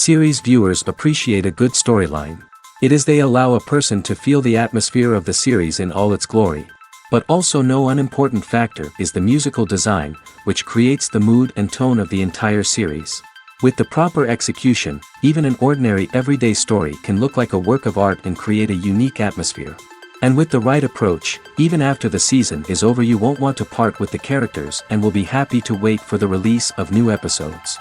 Series viewers appreciate a good storyline. It is they allow a person to feel the atmosphere of the series in all its glory. But also no unimportant factor is the musical design, which creates the mood and tone of the entire series. With the proper execution, even an ordinary everyday story can look like a work of art and create a unique atmosphere. And with the right approach, even after the season is over you won't want to part with the characters and will be happy to wait for the release of new episodes.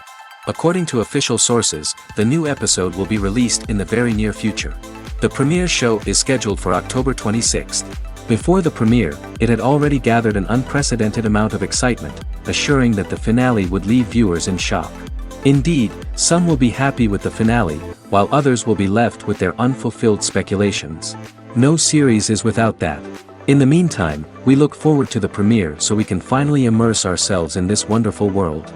According to official sources, the new episode will be released in the very near future. The premiere show is scheduled for October 26th. Before the premiere, it had already gathered an unprecedented amount of excitement, assuring that the finale would leave viewers in shock. Indeed, some will be happy with the finale, while others will be left with their unfulfilled speculations. No series is without that. In the meantime, we look forward to the premiere so we can finally immerse ourselves in this wonderful world.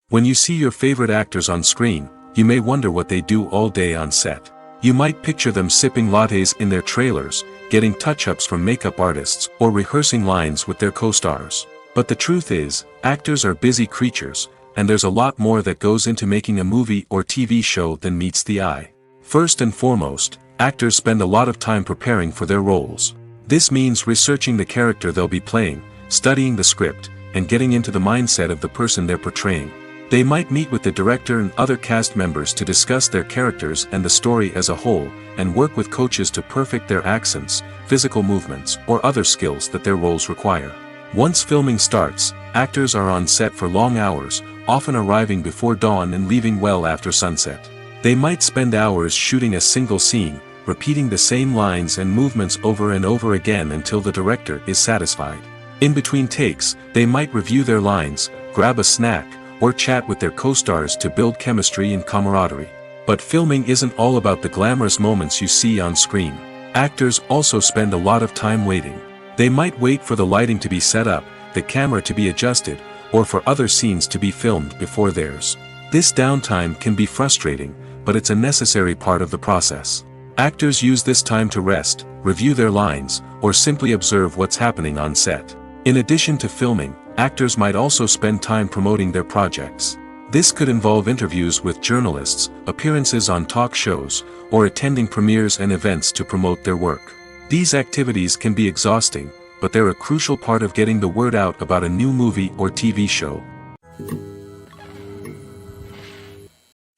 When you see your favorite actors on screen, you may wonder what they do all day on set. You might picture them sipping lattes in their trailers, getting touch-ups from makeup artists, or rehearsing lines with their co-stars. But the truth is, actors are busy creatures, and there's a lot more that goes into making a movie or TV show than meets the eye. First and foremost, actors spend a lot of time preparing for their roles. This means researching the character they'll be playing, studying the script, and getting into the mindset of the person they're portraying. They might meet with the director and other cast members to discuss their characters and the story as a whole, and work with coaches to perfect their accents, physical movements, or other skills that their roles require. Once filming starts, actors are on set for long hours, often arriving before dawn and leaving well after sunset. They might spend hours shooting a single scene, repeating the same lines and movements over and over again until the director is satisfied. In between takes, they might review their lines, grab a snack, or chat with their co-stars to build chemistry and camaraderie. But filming isn't all about the glamorous moments you see on screen. Actors also spend a lot of time waiting. They might wait for the lighting to be set up, the camera to be adjusted, or for other scenes to be filmed before theirs. This downtime can be frustrating, but it's a necessary part of the process. Actors use this time to rest, review their lines, or simply observe what's happening on set. In addition to filming, actors might also spend time promoting their projects. This could involve interviews with journalists, appearances on talk shows, or attending premieres and events to promote their work. These activities can be exhausting, but they're a crucial part of getting the word out about a new movie or TV show.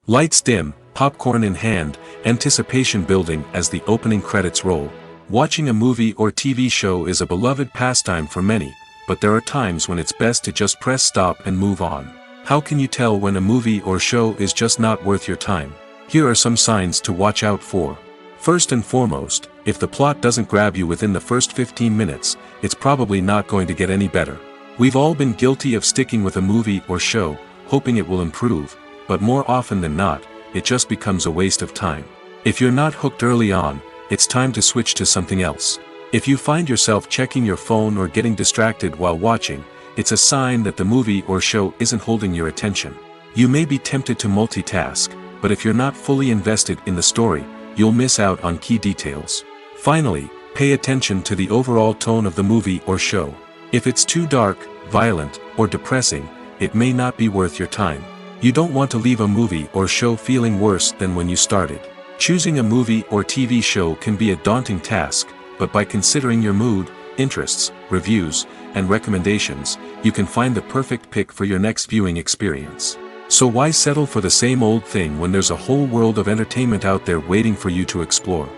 Lights dim, popcorn in hand, anticipation building as the opening credits roll. Watching a movie or TV show is a beloved pastime for many, but there are times when it's best to just press stop and move on. How can you tell when a movie or show is just not worth your time? Here are some signs to watch out for. First and foremost, if the plot doesn't grab you within the first 15 minutes, it's probably not going to get any better. We've all been guilty of sticking with a movie or show, hoping it will improve, but more often than not, it just becomes a waste of time. If you're not hooked early on, it's time to switch to something else. If you find yourself checking your phone or getting distracted while watching, it's a sign that the movie or show isn't holding your attention. You may be tempted to multitask, but if you're not fully invested in the story, you'll miss out on key details. Finally, pay attention to the overall tone of the movie or show. If it's too dark, violent, or depressing, it may not be worth your time. You don't want to leave a movie or show feeling worse than when you started. Choosing a movie or TV show can be a daunting task, but by considering your mood, interests, reviews, and recommendations, you can find the perfect pick for your next viewing experience. So why settle for the same old thing when there's a whole world of entertainment out there waiting for you to explore?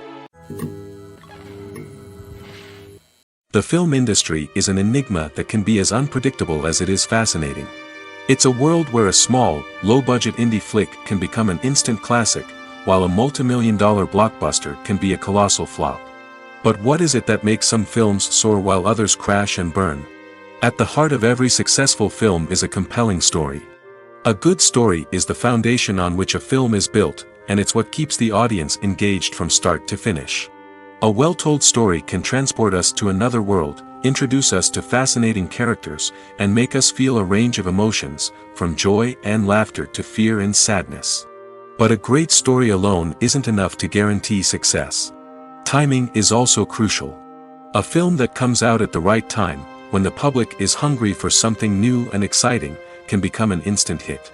The film industry is an enigma that can be as unpredictable as it is fascinating. It's a world where a small, low-budget indie flick can become an instant classic, while a multi-million-dollar blockbuster can be a colossal flop. But what is it that makes some films soar while others crash and burn? At the heart of every successful film is a compelling story. A good story is the foundation on which a film is built, and it's what keeps the audience engaged from start to finish. A well-told story can transport us to another world, introduce us to fascinating characters, and make us feel a range of emotions, from joy and laughter to fear and sadness. But a great story alone isn't enough to guarantee success. Timing is also crucial. A film that comes out at the right time, when the public is hungry for something new and exciting, can become an instant hit.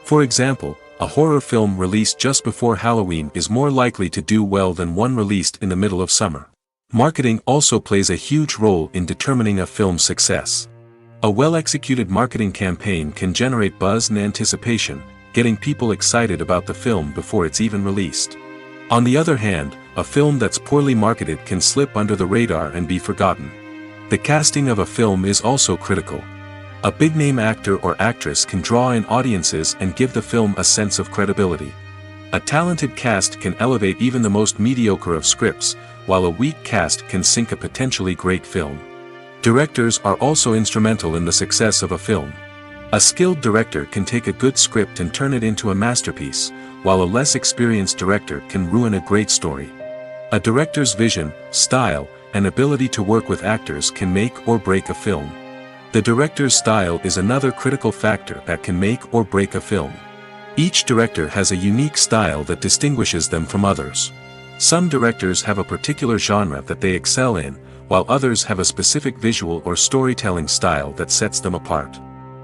For example, a horror film released just before Halloween is more likely to do well than one released in the middle of summer. Marketing also plays a huge role in determining a film's success. A well-executed marketing campaign can generate buzz and anticipation, getting people excited about the film before it's even released. On the other hand, a film that's poorly marketed can slip under the radar and be forgotten. The casting of a film is also critical. A big-name actor or actress can draw in audiences and give the film a sense of credibility. A talented cast can elevate even the most mediocre of scripts, while a weak cast can sink a potentially great film. Directors are also instrumental in the success of a film. A skilled director can take a good script and turn it into a masterpiece, while a less experienced director can ruin a great story. A director's vision, style, and ability to work with actors can make or break a film. The director's style is another critical factor that can make or break a film. Each director has a unique style that distinguishes them from others. Some directors have a particular genre that they excel in, while others have a specific visual or storytelling style that sets them apart.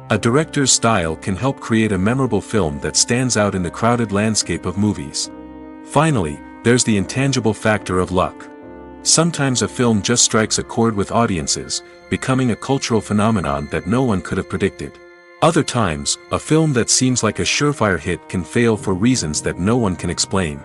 A director's style can help create a memorable film that stands out in the crowded landscape of movies. Finally, there's the intangible factor of luck. Sometimes a film just strikes a chord with audiences, becoming a cultural phenomenon that no one could have predicted. Other times, a film that seems like a surefire hit can fail for reasons that no one can explain.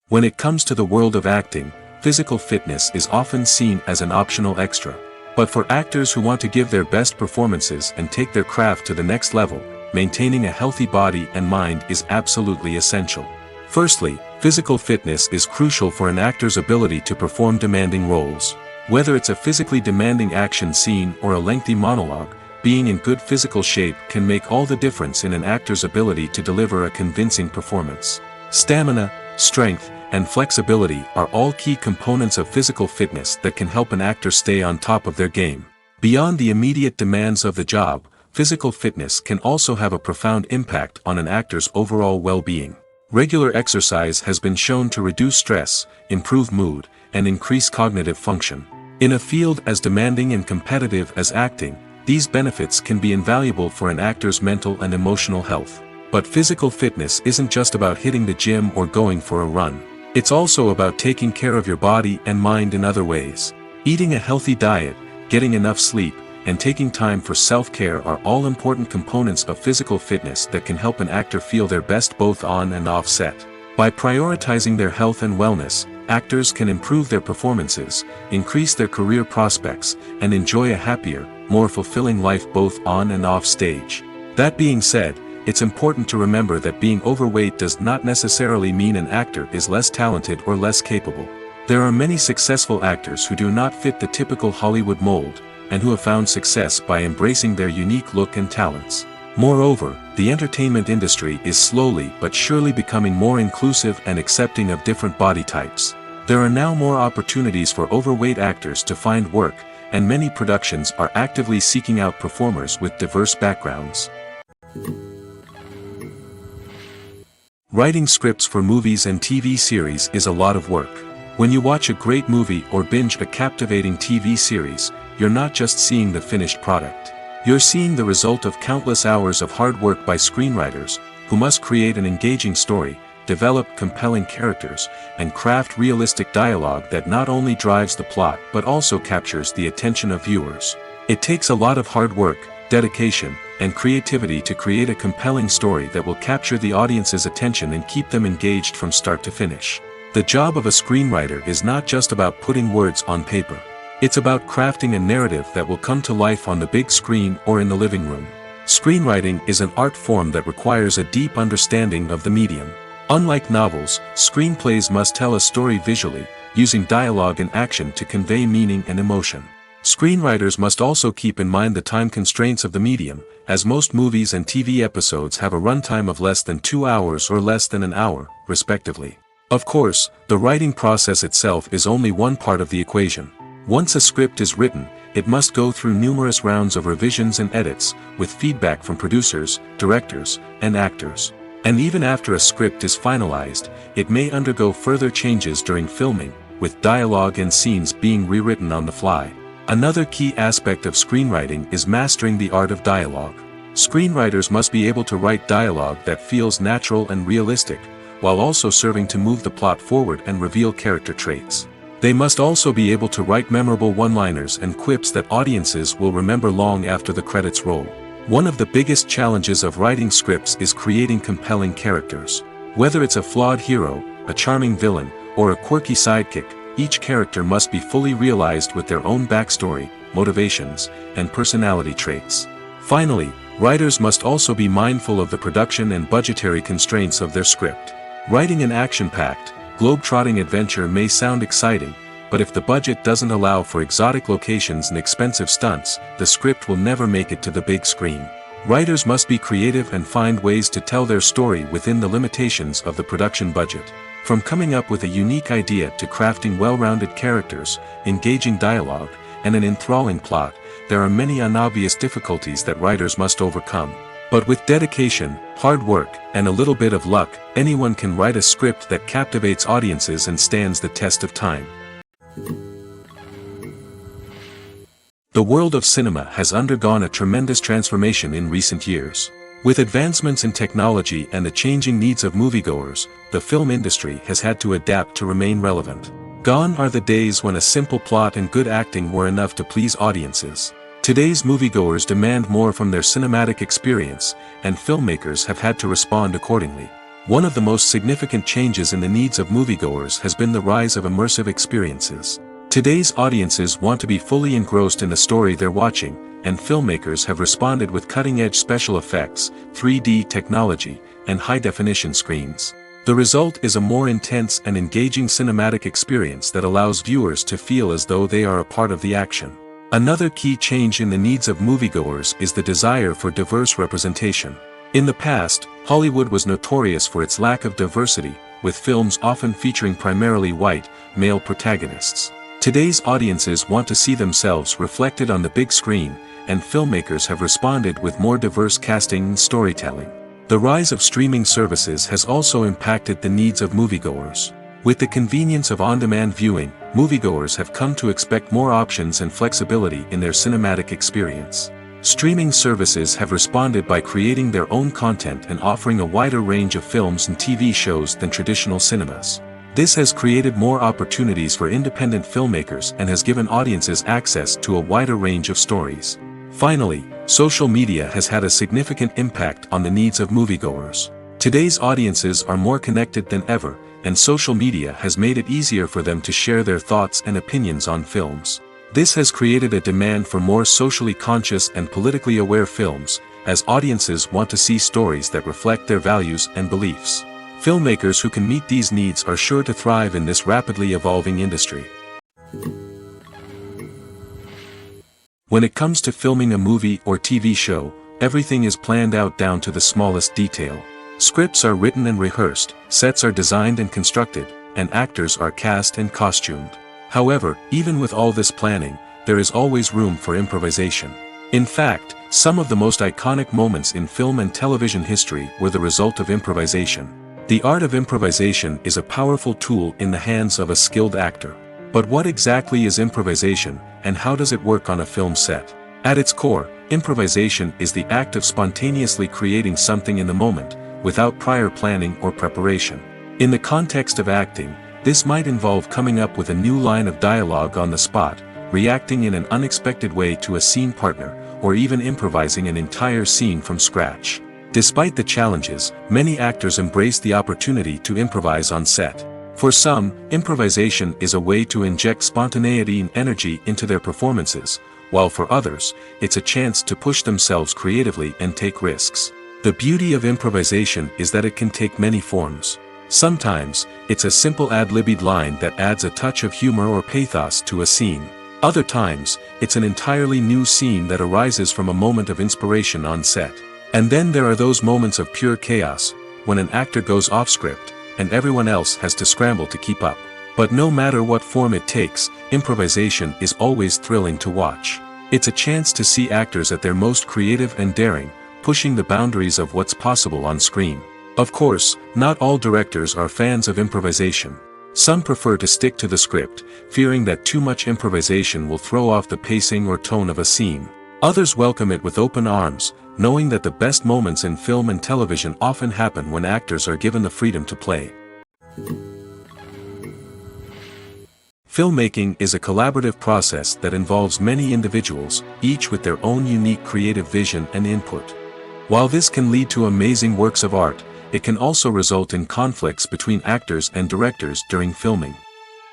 When it comes to the world of acting, physical fitness is often seen as an optional extra. But for actors who want to give their best performances and take their craft to the next level, maintaining a healthy body and mind is absolutely essential. Firstly, physical fitness is crucial for an actor's ability to perform demanding roles. Whether it's a physically demanding action scene or a lengthy monologue, being in good physical shape can make all the difference in an actor's ability to deliver a convincing performance. Stamina, strength, and flexibility are all key components of physical fitness that can help an actor stay on top of their game. Beyond the immediate demands of the job, physical fitness can also have a profound impact on an actor's overall well-being. Regular exercise has been shown to reduce stress, improve mood, and increase cognitive function. In a field as demanding and competitive as acting, these benefits can be invaluable for an actor's mental and emotional health. But physical fitness isn't just about hitting the gym or going for a run. It's also about taking care of your body and mind in other ways. Eating a healthy diet, getting enough sleep, and taking time for self-care are all important components of physical fitness that can help an actor feel their best both on and off set. By prioritizing their health and wellness, actors can improve their performances, increase their career prospects, and enjoy a happier, more fulfilling life both on and off stage. That being said, it's important to remember that being overweight does not necessarily mean an actor is less talented or less capable. There are many successful actors who do not fit the typical Hollywood mold, and who have found success by embracing their unique look and talents. Moreover, the entertainment industry is slowly but surely becoming more inclusive and accepting of different body types. There are now more opportunities for overweight actors to find work, and many productions are actively seeking out performers with diverse backgrounds. Writing scripts for movies and TV series is a lot of work. When you watch a great movie or binge a captivating TV series, you're not just seeing the finished product. You're seeing the result of countless hours of hard work by screenwriters, who must create an engaging story, develop compelling characters, and craft realistic dialogue that not only drives the plot but also captures the attention of viewers. It takes a lot of hard work, dedication, and creativity to create a compelling story that will capture the audience's attention and keep them engaged from start to finish. The job of a screenwriter is not just about putting words on paper. It's about crafting a narrative that will come to life on the big screen or in the living room. Screenwriting is an art form that requires a deep understanding of the medium. Unlike novels, screenplays must tell a story visually, using dialogue and action to convey meaning and emotion. Screenwriters must also keep in mind the time constraints of the medium, as most movies and TV episodes have a runtime of less than 2 hours or less than an hour, respectively. Of course, the writing process itself is only one part of the equation. Once a script is written, it must go through numerous rounds of revisions and edits, with feedback from producers, directors, and actors. And even after a script is finalized, it may undergo further changes during filming, with dialogue and scenes being rewritten on the fly. Another key aspect of screenwriting is mastering the art of dialogue. Screenwriters must be able to write dialogue that feels natural and realistic, while also serving to move the plot forward and reveal character traits. They must also be able to write memorable one-liners and quips that audiences will remember long after the credits roll. One of the biggest challenges of writing scripts is creating compelling characters. Whether it's a flawed hero, a charming villain, or a quirky sidekick, each character must be fully realized with their own backstory, motivations, and personality traits. Finally, writers must also be mindful of the production and budgetary constraints of their script. Writing an action-packed, globe-trotting adventure may sound exciting, but if the budget doesn't allow for exotic locations and expensive stunts, the script will never make it to the big screen. Writers must be creative and find ways to tell their story within the limitations of the production budget. From coming up with a unique idea to crafting well-rounded characters, engaging dialogue, and an enthralling plot, there are many unobvious difficulties that writers must overcome. But with dedication, hard work, and a little bit of luck, anyone can write a script that captivates audiences and stands the test of time. The world of cinema has undergone a tremendous transformation in recent years. With advancements in technology and the changing needs of moviegoers, the film industry has had to adapt to remain relevant. Gone are the days when a simple plot and good acting were enough to please audiences. Today's moviegoers demand more from their cinematic experience, and filmmakers have had to respond accordingly. One of the most significant changes in the needs of moviegoers has been the rise of immersive experiences. Today's audiences want to be fully engrossed in the story they're watching, and filmmakers have responded with cutting-edge special effects, 3D technology, and high-definition screens. The result is a more intense and engaging cinematic experience that allows viewers to feel as though they are a part of the action. Another key change in the needs of moviegoers is the desire for diverse representation. In the past, Hollywood was notorious for its lack of diversity, with films often featuring primarily white, male protagonists. Today's audiences want to see themselves reflected on the big screen, and filmmakers have responded with more diverse casting and storytelling. The rise of streaming services has also impacted the needs of moviegoers. With the convenience of on-demand viewing, moviegoers have come to expect more options and flexibility in their cinematic experience. Streaming services have responded by creating their own content and offering a wider range of films and TV shows than traditional cinemas. This has created more opportunities for independent filmmakers and has given audiences access to a wider range of stories. Finally, social media has had a significant impact on the needs of moviegoers. Today's audiences are more connected than ever, and social media has made it easier for them to share their thoughts and opinions on films. This has created a demand for more socially conscious and politically aware films, as audiences want to see stories that reflect their values and beliefs. Filmmakers who can meet these needs are sure to thrive in this rapidly evolving industry. When it comes to filming a movie or TV show, everything is planned out down to the smallest detail. Scripts are written and rehearsed, sets are designed and constructed, and actors are cast and costumed. However, even with all this planning, there is always room for improvisation. In fact, some of the most iconic moments in film and television history were the result of improvisation. The art of improvisation is a powerful tool in the hands of a skilled actor. But what exactly is improvisation, and how does it work on a film set? At its core, improvisation is the act of spontaneously creating something in the moment, without prior planning or preparation. In the context of acting, this might involve coming up with a new line of dialogue on the spot, reacting in an unexpected way to a scene partner, or even improvising an entire scene from scratch. Despite the challenges, many actors embrace the opportunity to improvise on set. For some, improvisation is a way to inject spontaneity and energy into their performances, while for others, it's a chance to push themselves creatively and take risks. The beauty of improvisation is that it can take many forms. Sometimes, it's a simple ad-libbed line that adds a touch of humor or pathos to a scene. Other times, it's an entirely new scene that arises from a moment of inspiration on set. And then there are those moments of pure chaos, when an actor goes off script, and everyone else has to scramble to keep up. But no matter what form it takes, improvisation is always thrilling to watch. It's a chance to see actors at their most creative and daring, pushing the boundaries of what's possible on screen. Of course, not all directors are fans of improvisation. Some prefer to stick to the script, fearing that too much improvisation will throw off the pacing or tone of a scene. Others welcome it with open arms, knowing that the best moments in film and television often happen when actors are given the freedom to play. Filmmaking is a collaborative process that involves many individuals, each with their own unique creative vision and input. While this can lead to amazing works of art, it can also result in conflicts between actors and directors during filming.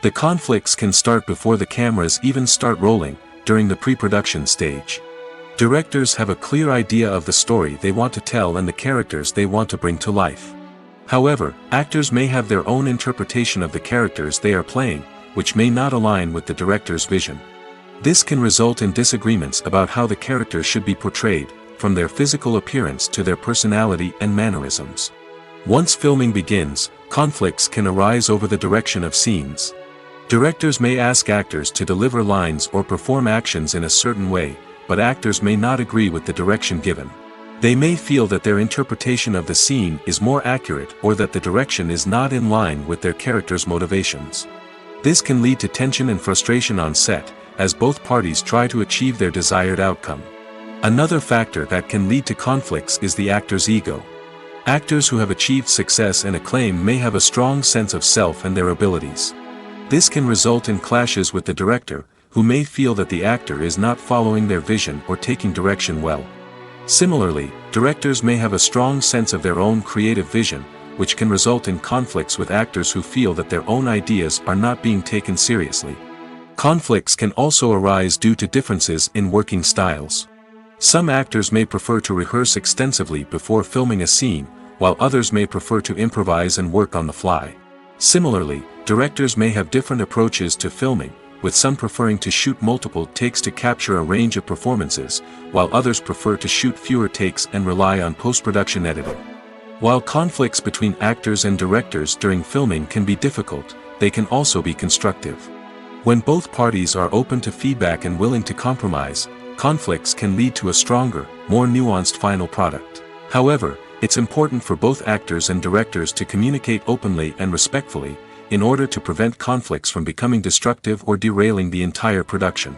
The conflicts can start before the cameras even start rolling, during the pre-production stage. Directors have a clear idea of the story they want to tell and the characters they want to bring to life. However, actors may have their own interpretation of the characters they are playing, which may not align with the director's vision. This can result in disagreements about how the characters should be portrayed, from their physical appearance to their personality and mannerisms. Once filming begins, conflicts can arise over the direction of scenes. Directors may ask actors to deliver lines or perform actions in a certain way, but actors may not agree with the direction given. They may feel that their interpretation of the scene is more accurate or that the direction is not in line with their character's motivations. This can lead to tension and frustration on set, as both parties try to achieve their desired outcome. Another factor that can lead to conflicts is the actor's ego. Actors who have achieved success and acclaim may have a strong sense of self and their abilities. This can result in clashes with the director, who may feel that the actor is not following their vision or taking direction well. Similarly, directors may have a strong sense of their own creative vision, which can result in conflicts with actors who feel that their own ideas are not being taken seriously. Conflicts can also arise due to differences in working styles. Some actors may prefer to rehearse extensively before filming a scene, while others may prefer to improvise and work on the fly. Similarly, directors may have different approaches to filming, with some preferring to shoot multiple takes to capture a range of performances, while others prefer to shoot fewer takes and rely on post-production editing. While conflicts between actors and directors during filming can be difficult, they can also be constructive. When both parties are open to feedback and willing to compromise, conflicts can lead to a stronger, more nuanced final product. However, it's important for both actors and directors to communicate openly and respectfully, in order to prevent conflicts from becoming destructive or derailing the entire production.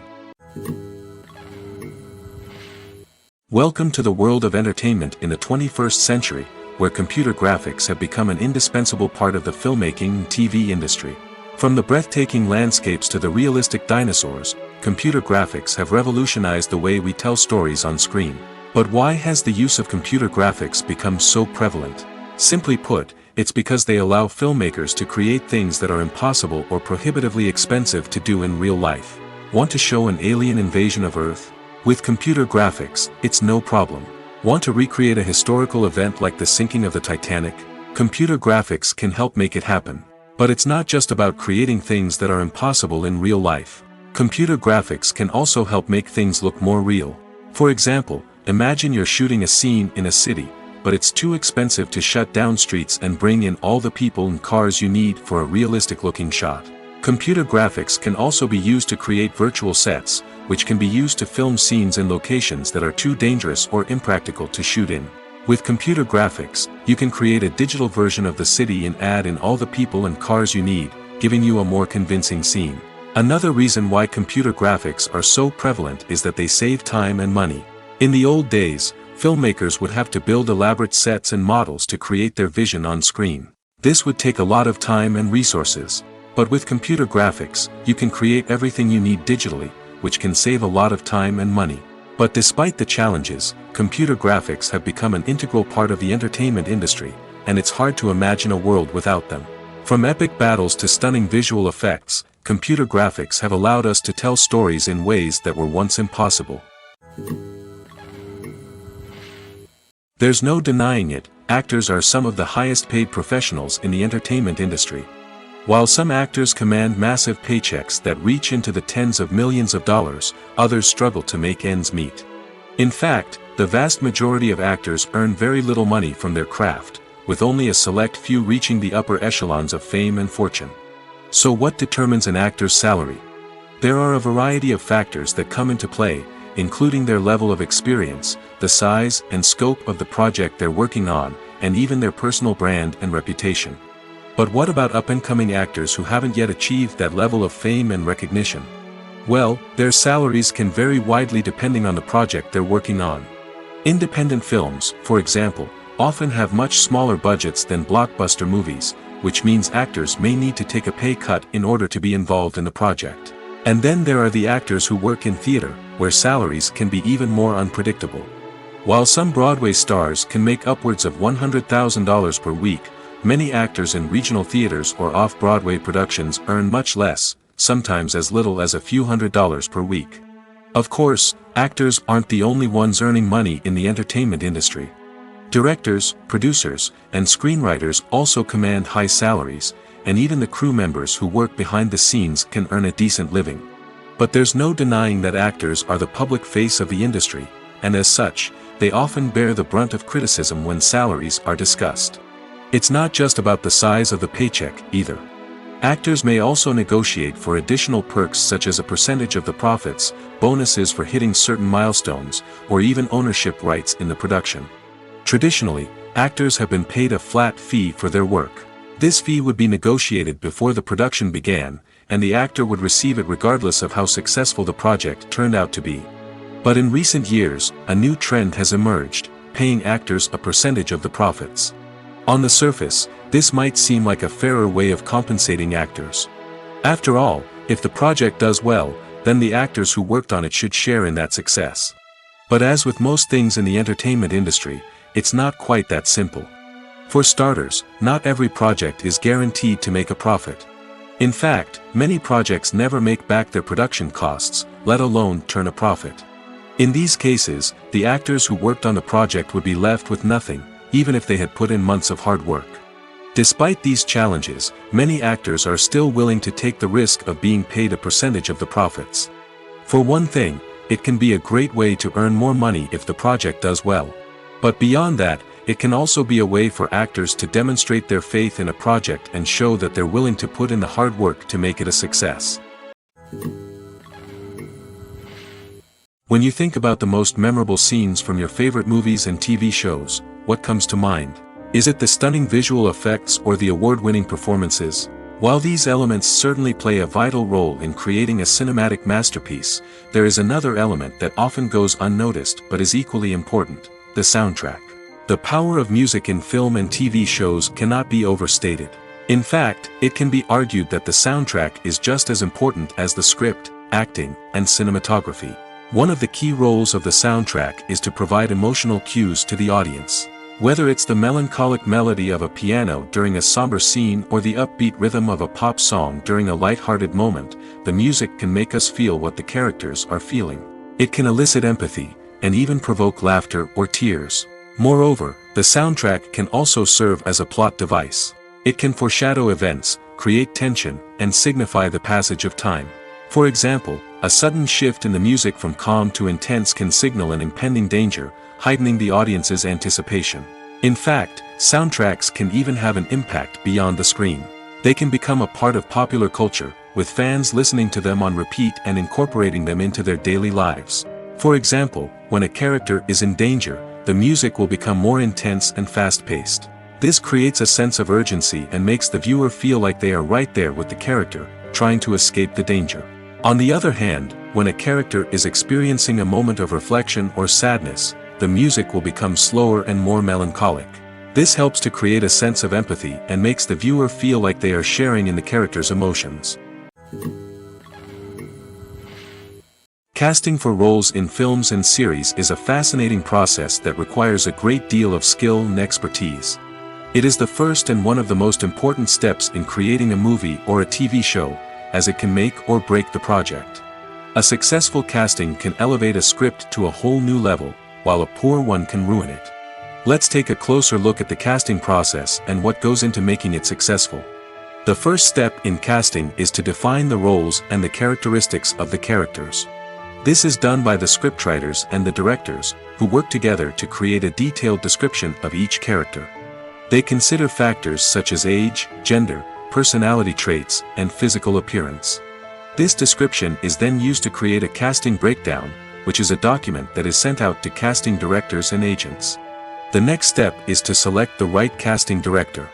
Welcome to the world of entertainment in the 21st century, where computer graphics have become an indispensable part of the filmmaking and TV industry. From the breathtaking landscapes to the realistic dinosaurs, computer graphics have revolutionized the way we tell stories on screen. But why has the use of computer graphics become so prevalent? Simply put, it's because they allow filmmakers to create things that are impossible or prohibitively expensive to do in real life. Want to show an alien invasion of Earth? With computer graphics, it's no problem. Want to recreate a historical event like the sinking of the Titanic? Computer graphics can help make it happen. But it's not just about creating things that are impossible in real life. Computer graphics can also help make things look more real. For example, imagine you're shooting a scene in a city, but it's too expensive to shut down streets and bring in all the people and cars you need for a realistic-looking shot. Computer graphics can also be used to create virtual sets, which can be used to film scenes in locations that are too dangerous or impractical to shoot in. With computer graphics, you can create a digital version of the city and add in all the people and cars you need, giving you a more convincing scene. Another reason why computer graphics are so prevalent is that they save time and money. In the old days, filmmakers would have to build elaborate sets and models to create their vision on screen. This would take a lot of time and resources. But with computer graphics, you can create everything you need digitally, which can save a lot of time and money. But despite the challenges, computer graphics have become an integral part of the entertainment industry, and it's hard to imagine a world without them. From epic battles to stunning visual effects, computer graphics have allowed us to tell stories in ways that were once impossible. There's no denying it, actors are some of the highest paid professionals in the entertainment industry. While some actors command massive paychecks that reach into the tens of millions of dollars, others struggle to make ends meet. In fact, the vast majority of actors earn very little money from their craft, with only a select few reaching the upper echelons of fame and fortune. So what determines an actor's salary? There are a variety of factors that come into play, including their level of experience, the size and scope of the project they're working on, and even their personal brand and reputation. But what about up-and-coming actors who haven't yet achieved that level of fame and recognition? Well, their salaries can vary widely depending on the project they're working on. Independent films, for example, often have much smaller budgets than blockbuster movies, which means actors may need to take a pay cut in order to be involved in the project. And then there are the actors who work in theater, where salaries can be even more unpredictable. While some Broadway stars can make upwards of $100,000 per week, many actors in regional theaters or off-Broadway productions earn much less, sometimes as little as a few $100s per week. Of course, actors aren't the only ones earning money in the entertainment industry. Directors, producers, and screenwriters also command high salaries, and even the crew members who work behind the scenes can earn a decent living. But there's no denying that actors are the public face of the industry, and as such, they often bear the brunt of criticism when salaries are discussed. It's not just about the size of the paycheck, either. Actors may also negotiate for additional perks such as a percentage of the profits, bonuses for hitting certain milestones, or even ownership rights in the production. Traditionally, actors have been paid a flat fee for their work. This fee would be negotiated before the production began, and the actor would receive it regardless of how successful the project turned out to be. But in recent years, a new trend has emerged, paying actors a percentage of the profits. On the surface, this might seem like a fairer way of compensating actors. After all, if the project does well, then the actors who worked on it should share in that success. But as with most things in the entertainment industry, it's not quite that simple. For starters, not every project is guaranteed to make a profit. In fact, many projects never make back their production costs, let alone turn a profit. In these cases, the actors who worked on the project would be left with nothing, even if they had put in months of hard work. Despite these challenges, many actors are still willing to take the risk of being paid a percentage of the profits. For one thing, it can be a great way to earn more money if the project does well. But beyond that, it can also be a way for actors to demonstrate their faith in a project and show that they're willing to put in the hard work to make it a success. When you think about the most memorable scenes from your favorite movies and TV shows, what comes to mind? Is it the stunning visual effects or the award-winning performances? While these elements certainly play a vital role in creating a cinematic masterpiece, there is another element that often goes unnoticed but is equally important: the soundtrack. The power of music in film and TV shows cannot be overstated. In fact, it can be argued that the soundtrack is just as important as the script, acting, and cinematography. One of the key roles of the soundtrack is to provide emotional cues to the audience. Whether it's the melancholic melody of a piano during a somber scene or the upbeat rhythm of a pop song during a light-hearted moment, the music can make us feel what the characters are feeling. It can elicit empathy, and even provoke laughter or tears. Moreover, the soundtrack can also serve as a plot device. It can foreshadow events, create tension, and signify the passage of time. For example, a sudden shift in the music from calm to intense can signal an impending danger, heightening the audience's anticipation. In fact, soundtracks can even have an impact beyond the screen. They can become a part of popular culture, with fans listening to them on repeat and incorporating them into their daily lives. For example, when a character is in danger, the music will become more intense and fast-paced. This creates a sense of urgency and makes the viewer feel like they are right there with the character, trying to escape the danger. On the other hand, when a character is experiencing a moment of reflection or sadness, the music will become slower and more melancholic. This helps to create a sense of empathy and makes the viewer feel like they are sharing in the character's emotions. Casting for roles in films and series is a fascinating process that requires a great deal of skill and expertise. It is the first and one of the most important steps in creating a movie or a TV show, as it can make or break the project. A successful casting can elevate a script to a whole new level, while a poor one can ruin it. Let's take a closer look at the casting process and what goes into making it successful. The first step in casting is to define the roles and the characteristics of the characters. This is done by the scriptwriters and the directors, who work together to create a detailed description of each character. They consider factors such as age, gender, personality traits, and physical appearance. This description is then used to create a casting breakdown, which is a document that is sent out to casting directors and agents. The next step is to select the right casting director.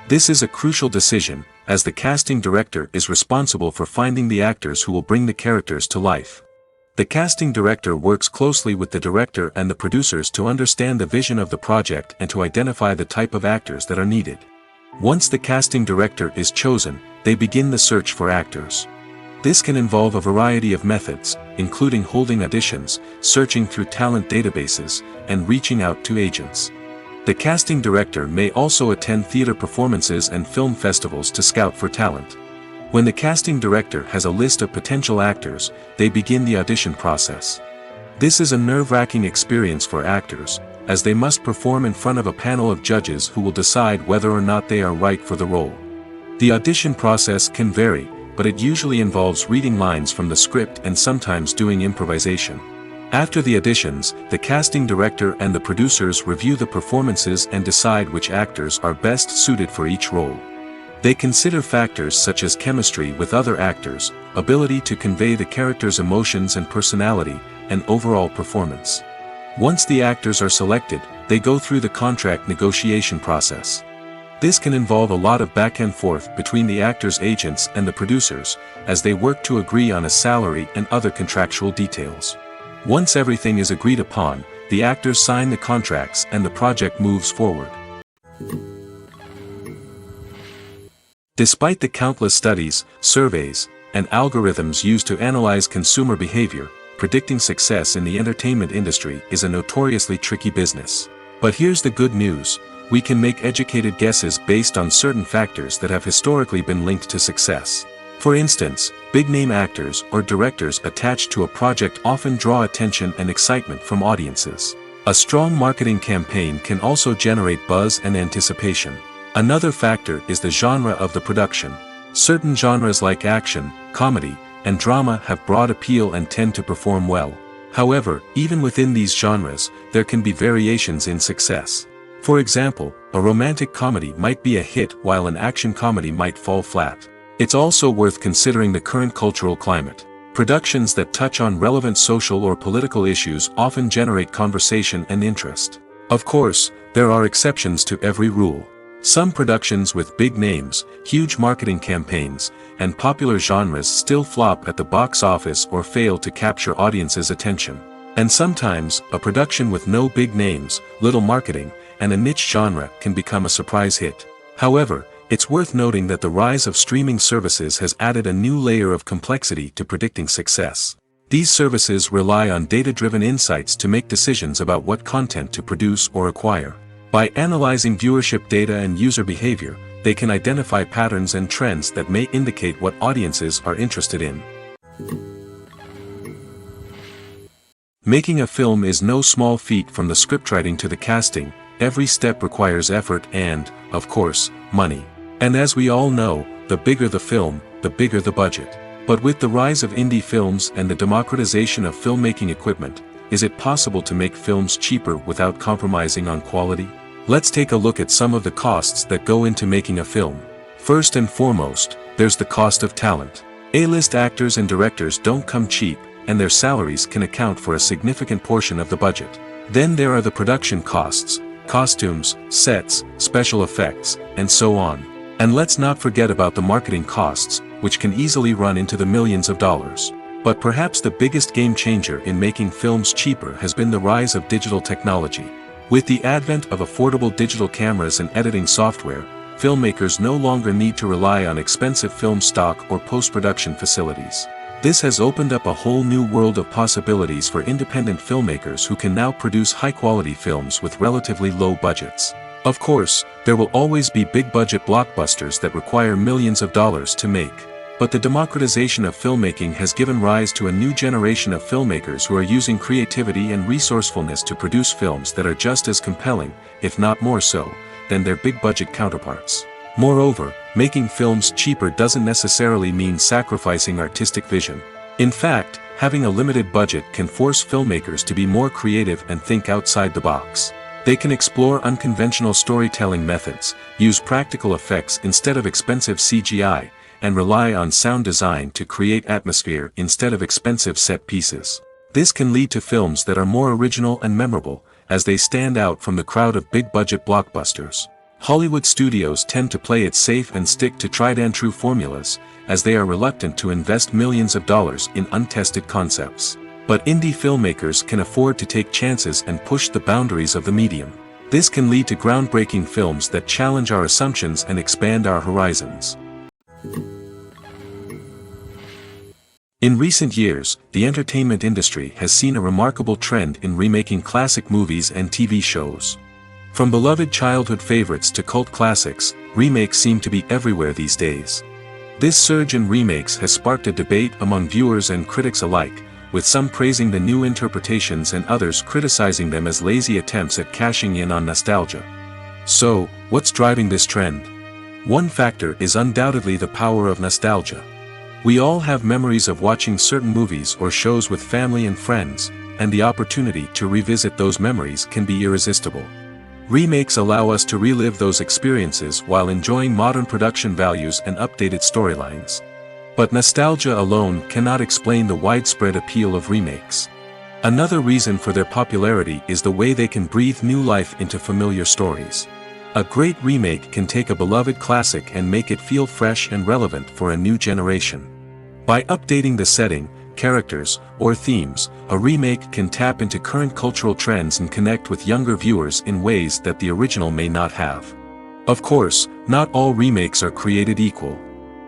This is a crucial decision, as the casting director is responsible for finding the actors who will bring the characters to life. The casting director works closely with the director and the producers to understand the vision of the project and to identify the type of actors that are needed. Once the casting director is chosen, they begin the search for actors. This can involve a variety of methods, including holding auditions, searching through talent databases, and reaching out to agents. The casting director may also attend theater performances and film festivals to scout for talent. When the casting director has a list of potential actors, they begin the audition process. This is a nerve-wracking experience for actors, as they must perform in front of a panel of judges who will decide whether or not they are right for the role. The audition process can vary, but it usually involves reading lines from the script and sometimes doing improvisation. After the auditions, the casting director and the producers review the performances and decide which actors are best suited for each role. They consider factors such as chemistry with other actors, ability to convey the character's emotions and personality, and overall performance. Once the actors are selected, they go through the contract negotiation process. This can involve a lot of back and forth between the actors' agents and the producers, as they work to agree on a salary and other contractual details. Once everything is agreed upon, the actors sign the contracts and the project moves forward. Despite the countless studies, surveys, and algorithms used to analyze consumer behavior, predicting success in the entertainment industry is a notoriously tricky business. But here's the good news: we can make educated guesses based on certain factors that have historically been linked to success. For instance, big-name actors or directors attached to a project often draw attention and excitement from audiences. A strong marketing campaign can also generate buzz and anticipation. Another factor is the genre of the production. Certain genres like action, comedy, and drama have broad appeal and tend to perform well. However, even within these genres, there can be variations in success. For example, a romantic comedy might be a hit while an action comedy might fall flat. It's also worth considering the current cultural climate. Productions that touch on relevant social or political issues often generate conversation and interest. Of course, there are exceptions to every rule. Some productions with big names, huge marketing campaigns, and popular genres still flop at the box office or fail to capture audiences' attention. And sometimes, a production with no big names, little marketing, and a niche genre can become a surprise hit. However, it's worth noting that the rise of streaming services has added a new layer of complexity to predicting success. These services rely on data-driven insights to make decisions about what content to produce or acquire. By analyzing viewership data and user behavior, they can identify patterns and trends that may indicate what audiences are interested in. Making a film is no small feat. From the scriptwriting to the casting, every step requires effort and, of course, money. And as we all know, the bigger the film, the bigger the budget. But with the rise of indie films and the democratization of filmmaking equipment, is it possible to make films cheaper without compromising on quality? Let's take a look at some of the costs that go into making a film. First and foremost, there's the cost of talent. A-list actors and directors don't come cheap, and their salaries can account for a significant portion of the budget. Then there are the production costs, costumes, sets, special effects, and so on. And let's not forget about the marketing costs, which can easily run into the millions of dollars. But perhaps the biggest game changer in making films cheaper has been the rise of digital technology. With the advent of affordable digital cameras and editing software, filmmakers no longer need to rely on expensive film stock or post-production facilities. This has opened up a whole new world of possibilities for independent filmmakers who can now produce high-quality films with relatively low budgets. Of course, there will always be big-budget blockbusters that require millions of dollars to make. But the democratization of filmmaking has given rise to a new generation of filmmakers who are using creativity and resourcefulness to produce films that are just as compelling, if not more so, than their big-budget counterparts. Moreover, making films cheaper doesn't necessarily mean sacrificing artistic vision. In fact, having a limited budget can force filmmakers to be more creative and think outside the box. They can explore unconventional storytelling methods, use practical effects instead of expensive CGI, and rely on sound design to create atmosphere instead of expensive set pieces. This can lead to films that are more original and memorable, as they stand out from the crowd of big-budget blockbusters. Hollywood studios tend to play it safe and stick to tried-and-true formulas, as they are reluctant to invest millions of dollars in untested concepts. But indie filmmakers can afford to take chances and push the boundaries of the medium. This can lead to groundbreaking films that challenge our assumptions and expand our horizons. In recent years, the entertainment industry has seen a remarkable trend in remaking classic movies and TV shows. From beloved childhood favorites to cult classics, remakes seem to be everywhere these days. This surge in remakes has sparked a debate among viewers and critics alike, with some praising the new interpretations and others criticizing them as lazy attempts at cashing in on nostalgia. So, what's driving this trend? One factor is undoubtedly the power of nostalgia. We all have memories of watching certain movies or shows with family and friends, and the opportunity to revisit those memories can be irresistible. Remakes allow us to relive those experiences while enjoying modern production values and updated storylines. But nostalgia alone cannot explain the widespread appeal of remakes. Another reason for their popularity is the way they can breathe new life into familiar stories. A great remake can take a beloved classic and make it feel fresh and relevant for a new generation. By updating the setting, characters, or themes, a remake can tap into current cultural trends and connect with younger viewers in ways that the original may not have. Of course, not all remakes are created equal.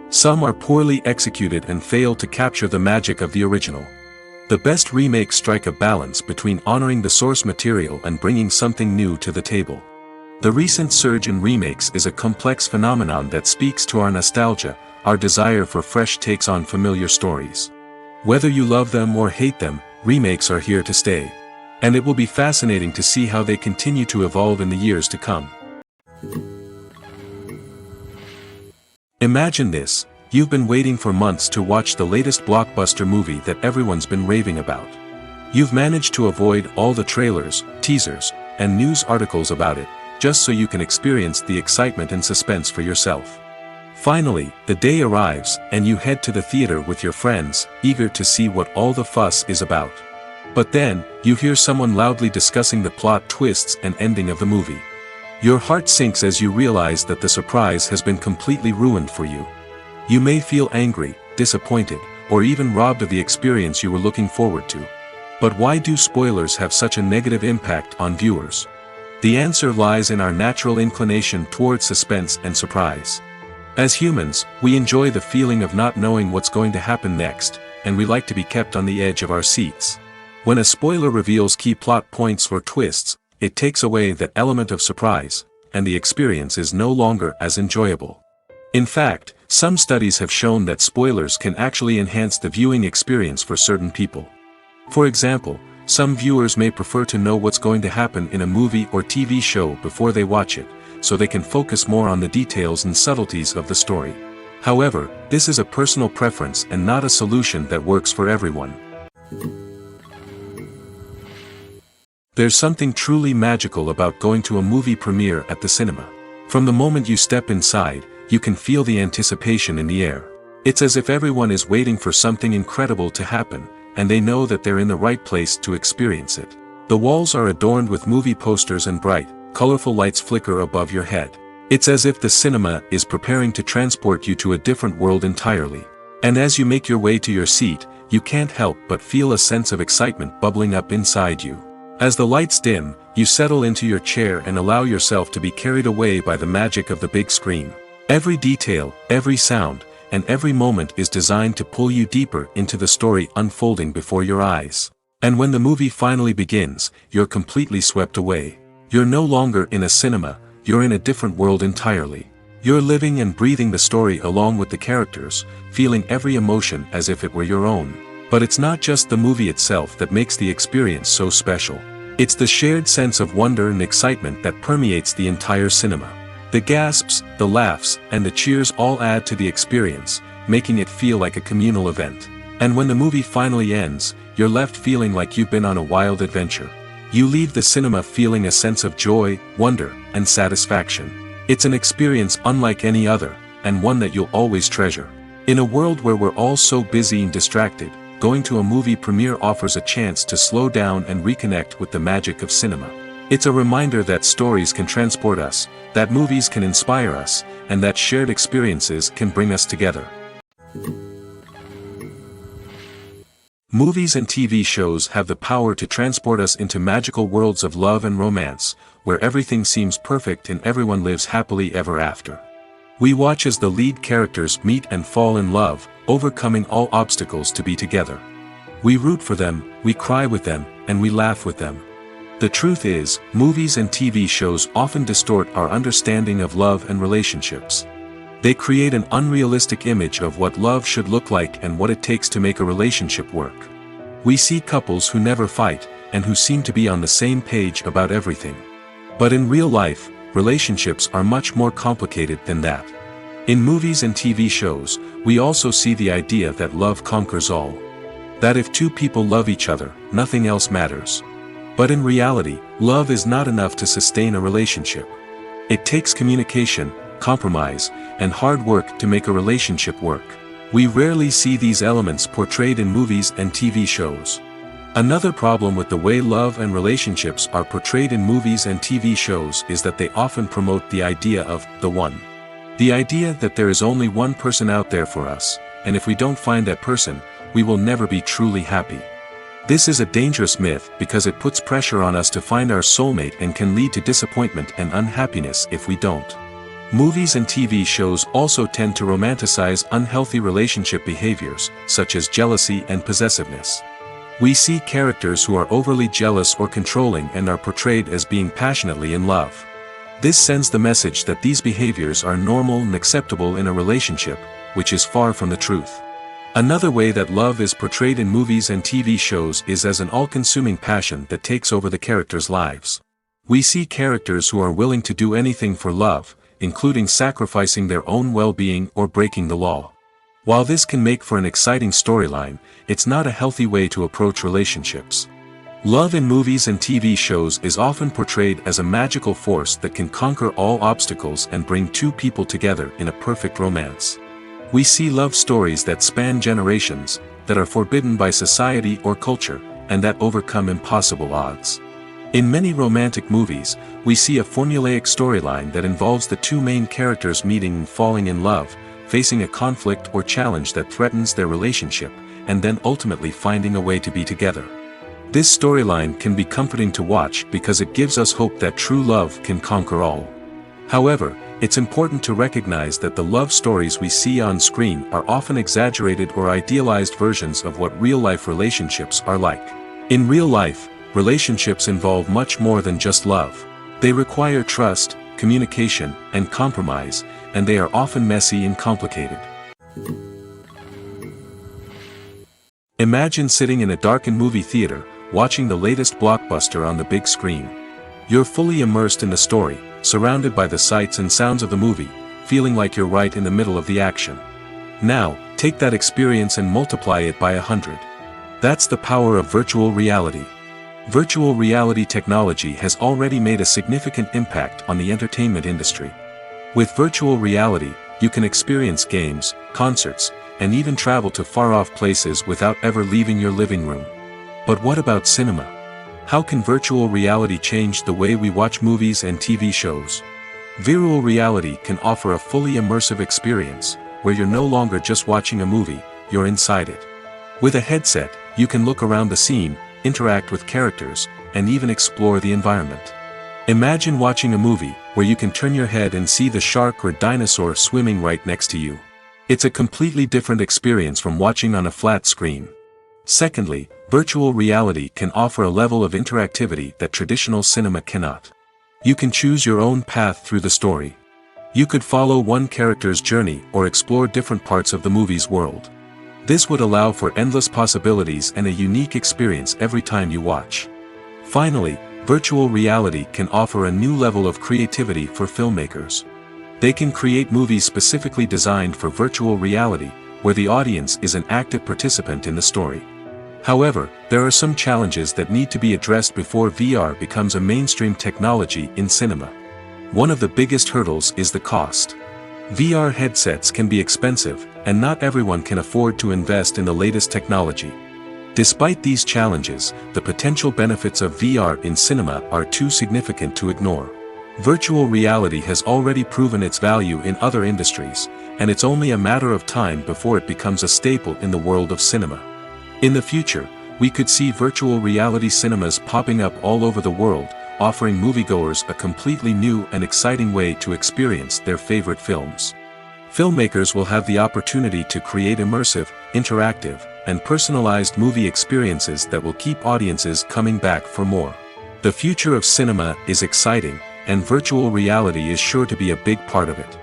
Some are poorly executed and fail to capture the magic of the original. The best remakes strike a balance between honoring the source material and bringing something new to the table. The recent surge in remakes is a complex phenomenon that speaks to our nostalgia, our desire for fresh takes on familiar stories. Whether you love them or hate them, remakes are here to stay. And it will be fascinating to see how they continue to evolve in the years to come. Imagine this: you've been waiting for months to watch the latest blockbuster movie that everyone's been raving about. You've managed to avoid all the trailers, teasers, and news articles about it, just so you can experience the excitement and suspense for yourself. Finally, the day arrives, and you head to the theater with your friends, eager to see what all the fuss is about. But then, you hear someone loudly discussing the plot twists and ending of the movie. Your heart sinks as you realize that the surprise has been completely ruined for you. You may feel angry, disappointed, or even robbed of the experience you were looking forward to. But why do spoilers have such a negative impact on viewers? The answer lies in our natural inclination toward suspense and surprise. As humans, we enjoy the feeling of not knowing what's going to happen next, and we like to be kept on the edge of our seats. When a spoiler reveals key plot points or twists, it takes away that element of surprise, and the experience is no longer as enjoyable. In fact, some studies have shown that spoilers can actually enhance the viewing experience for certain people. For example, some viewers may prefer to know what's going to happen in a movie or TV show before they watch it, so they can focus more on the details and subtleties of the story. However, this is a personal preference and not a solution that works for everyone. There's something truly magical about going to a movie premiere at the cinema. From the moment you step inside, you can feel the anticipation in the air. It's as if everyone is waiting for something incredible to happen, and they know that they're in the right place to experience it. The walls are adorned with movie posters and bright, colorful lights flicker above your head. It's as if the cinema is preparing to transport you to a different world entirely. And as you make your way to your seat, you can't help but feel a sense of excitement bubbling up inside you. As the lights dim, you settle into your chair and allow yourself to be carried away by the magic of the big screen. Every detail, every sound, and every moment is designed to pull you deeper into the story unfolding before your eyes. And when the movie finally begins, you're completely swept away. You're no longer in a cinema, you're in a different world entirely. You're living and breathing the story along with the characters, feeling every emotion as if it were your own. But it's not just the movie itself that makes the experience so special. It's the shared sense of wonder and excitement that permeates the entire cinema. The gasps, the laughs, and the cheers all add to the experience, making it feel like a communal event. And when the movie finally ends, you're left feeling like you've been on a wild adventure. You leave the cinema feeling a sense of joy, wonder, and satisfaction. It's an experience unlike any other, and one that you'll always treasure. In a world where we're all so busy and distracted, going to a movie premiere offers a chance to slow down and reconnect with the magic of cinema. It's a reminder that stories can transport us, that movies can inspire us, and that shared experiences can bring us together. Movies and TV shows have the power to transport us into magical worlds of love and romance, where everything seems perfect and everyone lives happily ever after. We watch as the lead characters meet and fall in love, overcoming all obstacles to be together. We root for them, we cry with them, and we laugh with them. The truth is, movies and TV shows often distort our understanding of love and relationships. They create an unrealistic image of what love should look like and what it takes to make a relationship work. We see couples who never fight, and who seem to be on the same page about everything. But in real life, relationships are much more complicated than that. In movies and TV shows, we also see the idea that love conquers all. That if two people love each other, nothing else matters. But in reality, love is not enough to sustain a relationship. It takes communication, compromise, and hard work to make a relationship work. We rarely see these elements portrayed in movies and TV shows. Another problem with the way love and relationships are portrayed in movies and TV shows is that they often promote the idea of the one. The idea that there is only one person out there for us, and if we don't find that person, we will never be truly happy. This is a dangerous myth because it puts pressure on us to find our soulmate and can lead to disappointment and unhappiness if we don't. Movies and TV shows also tend to romanticize unhealthy relationship behaviors, such as jealousy and possessiveness. We see characters who are overly jealous or controlling and are portrayed as being passionately in love. This sends the message that these behaviors are normal and acceptable in a relationship, which is far from the truth. Another way that love is portrayed in movies and TV shows is as an all-consuming passion that takes over the characters' lives. We see characters who are willing to do anything for love, including sacrificing their own well-being or breaking the law. While this can make for an exciting storyline, it's not a healthy way to approach relationships. Love in movies and TV shows is often portrayed as a magical force that can conquer all obstacles and bring two people together in a perfect romance. We see love stories that span generations, that are forbidden by society or culture, and that overcome impossible odds. In many romantic movies, we see a formulaic storyline that involves the two main characters meeting and falling in love, facing a conflict or challenge that threatens their relationship, and then ultimately finding a way to be together. This storyline can be comforting to watch because it gives us hope that true love can conquer all. However, it's important to recognize that the love stories we see on screen are often exaggerated or idealized versions of what real-life relationships are like. In real life, relationships involve much more than just love. They require trust, communication, and compromise, and they are often messy and complicated. Imagine sitting in a darkened movie theater, watching the latest blockbuster on the big screen. You're fully immersed in the story, surrounded by the sights and sounds of the movie, feeling like you're right in the middle of the action. Now, take that experience and multiply it by 100. That's the power of virtual reality. Virtual reality technology has already made a significant impact on the entertainment industry. With virtual reality, you can experience games, concerts, and even travel to far-off places without ever leaving your living room. But what about cinema? How can virtual reality change the way we watch movies and TV shows? Virtual reality can offer a fully immersive experience, where you're no longer just watching a movie, you're inside it. With a headset, you can look around the scene, interact with characters, and even explore the environment. Imagine watching a movie, where you can turn your head and see the shark or dinosaur swimming right next to you. It's a completely different experience from watching on a flat screen. Secondly, virtual reality can offer a level of interactivity that traditional cinema cannot. You can choose your own path through the story. You could follow one character's journey or explore different parts of the movie's world. This would allow for endless possibilities and a unique experience every time you watch. Finally, virtual reality can offer a new level of creativity for filmmakers. They can create movies specifically designed for virtual reality, where the audience is an active participant in the story. However, there are some challenges that need to be addressed before VR becomes a mainstream technology in cinema. One of the biggest hurdles is the cost. VR headsets can be expensive, and not everyone can afford to invest in the latest technology. Despite these challenges, the potential benefits of VR in cinema are too significant to ignore. Virtual reality has already proven its value in other industries, and it's only a matter of time before it becomes a staple in the world of cinema. In the future, we could see virtual reality cinemas popping up all over the world, offering moviegoers a completely new and exciting way to experience their favorite films. Filmmakers will have the opportunity to create immersive, interactive, and personalized movie experiences that will keep audiences coming back for more. The future of cinema is exciting, and virtual reality is sure to be a big part of it.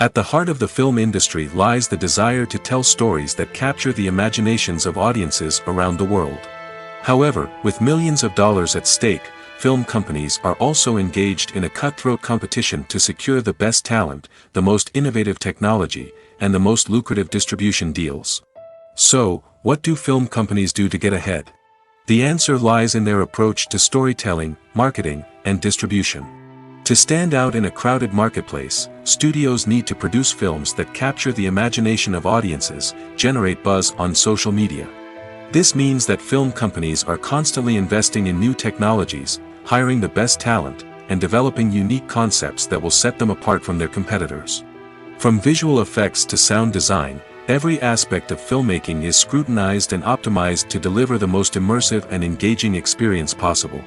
At the heart of the film industry lies the desire to tell stories that capture the imaginations of audiences around the world. However, with millions of dollars at stake, film companies are also engaged in a cutthroat competition to secure the best talent, the most innovative technology, and the most lucrative distribution deals. So, what do film companies do to get ahead? The answer lies in their approach to storytelling, marketing, and distribution. To stand out in a crowded marketplace, studios need to produce films that capture the imagination of audiences, generate buzz on social media. This means that film companies are constantly investing in new technologies, hiring the best talent, and developing unique concepts that will set them apart from their competitors. From visual effects to sound design, every aspect of filmmaking is scrutinized and optimized to deliver the most immersive and engaging experience possible.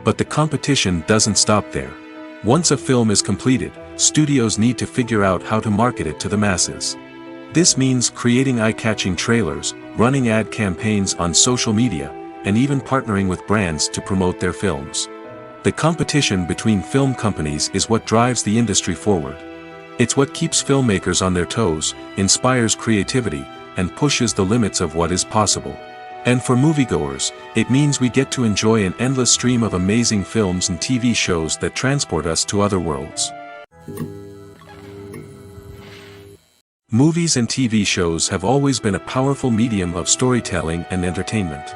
But the competition doesn't stop there. Once a film is completed, studios need to figure out how to market it to the masses. This means creating eye-catching trailers, running ad campaigns on social media, and even partnering with brands to promote their films. The competition between film companies is what drives the industry forward. It's what keeps filmmakers on their toes, inspires creativity, and pushes the limits of what is possible. And for moviegoers, it means we get to enjoy an endless stream of amazing films and TV shows that transport us to other worlds. Movies and TV shows have always been a powerful medium of storytelling and entertainment.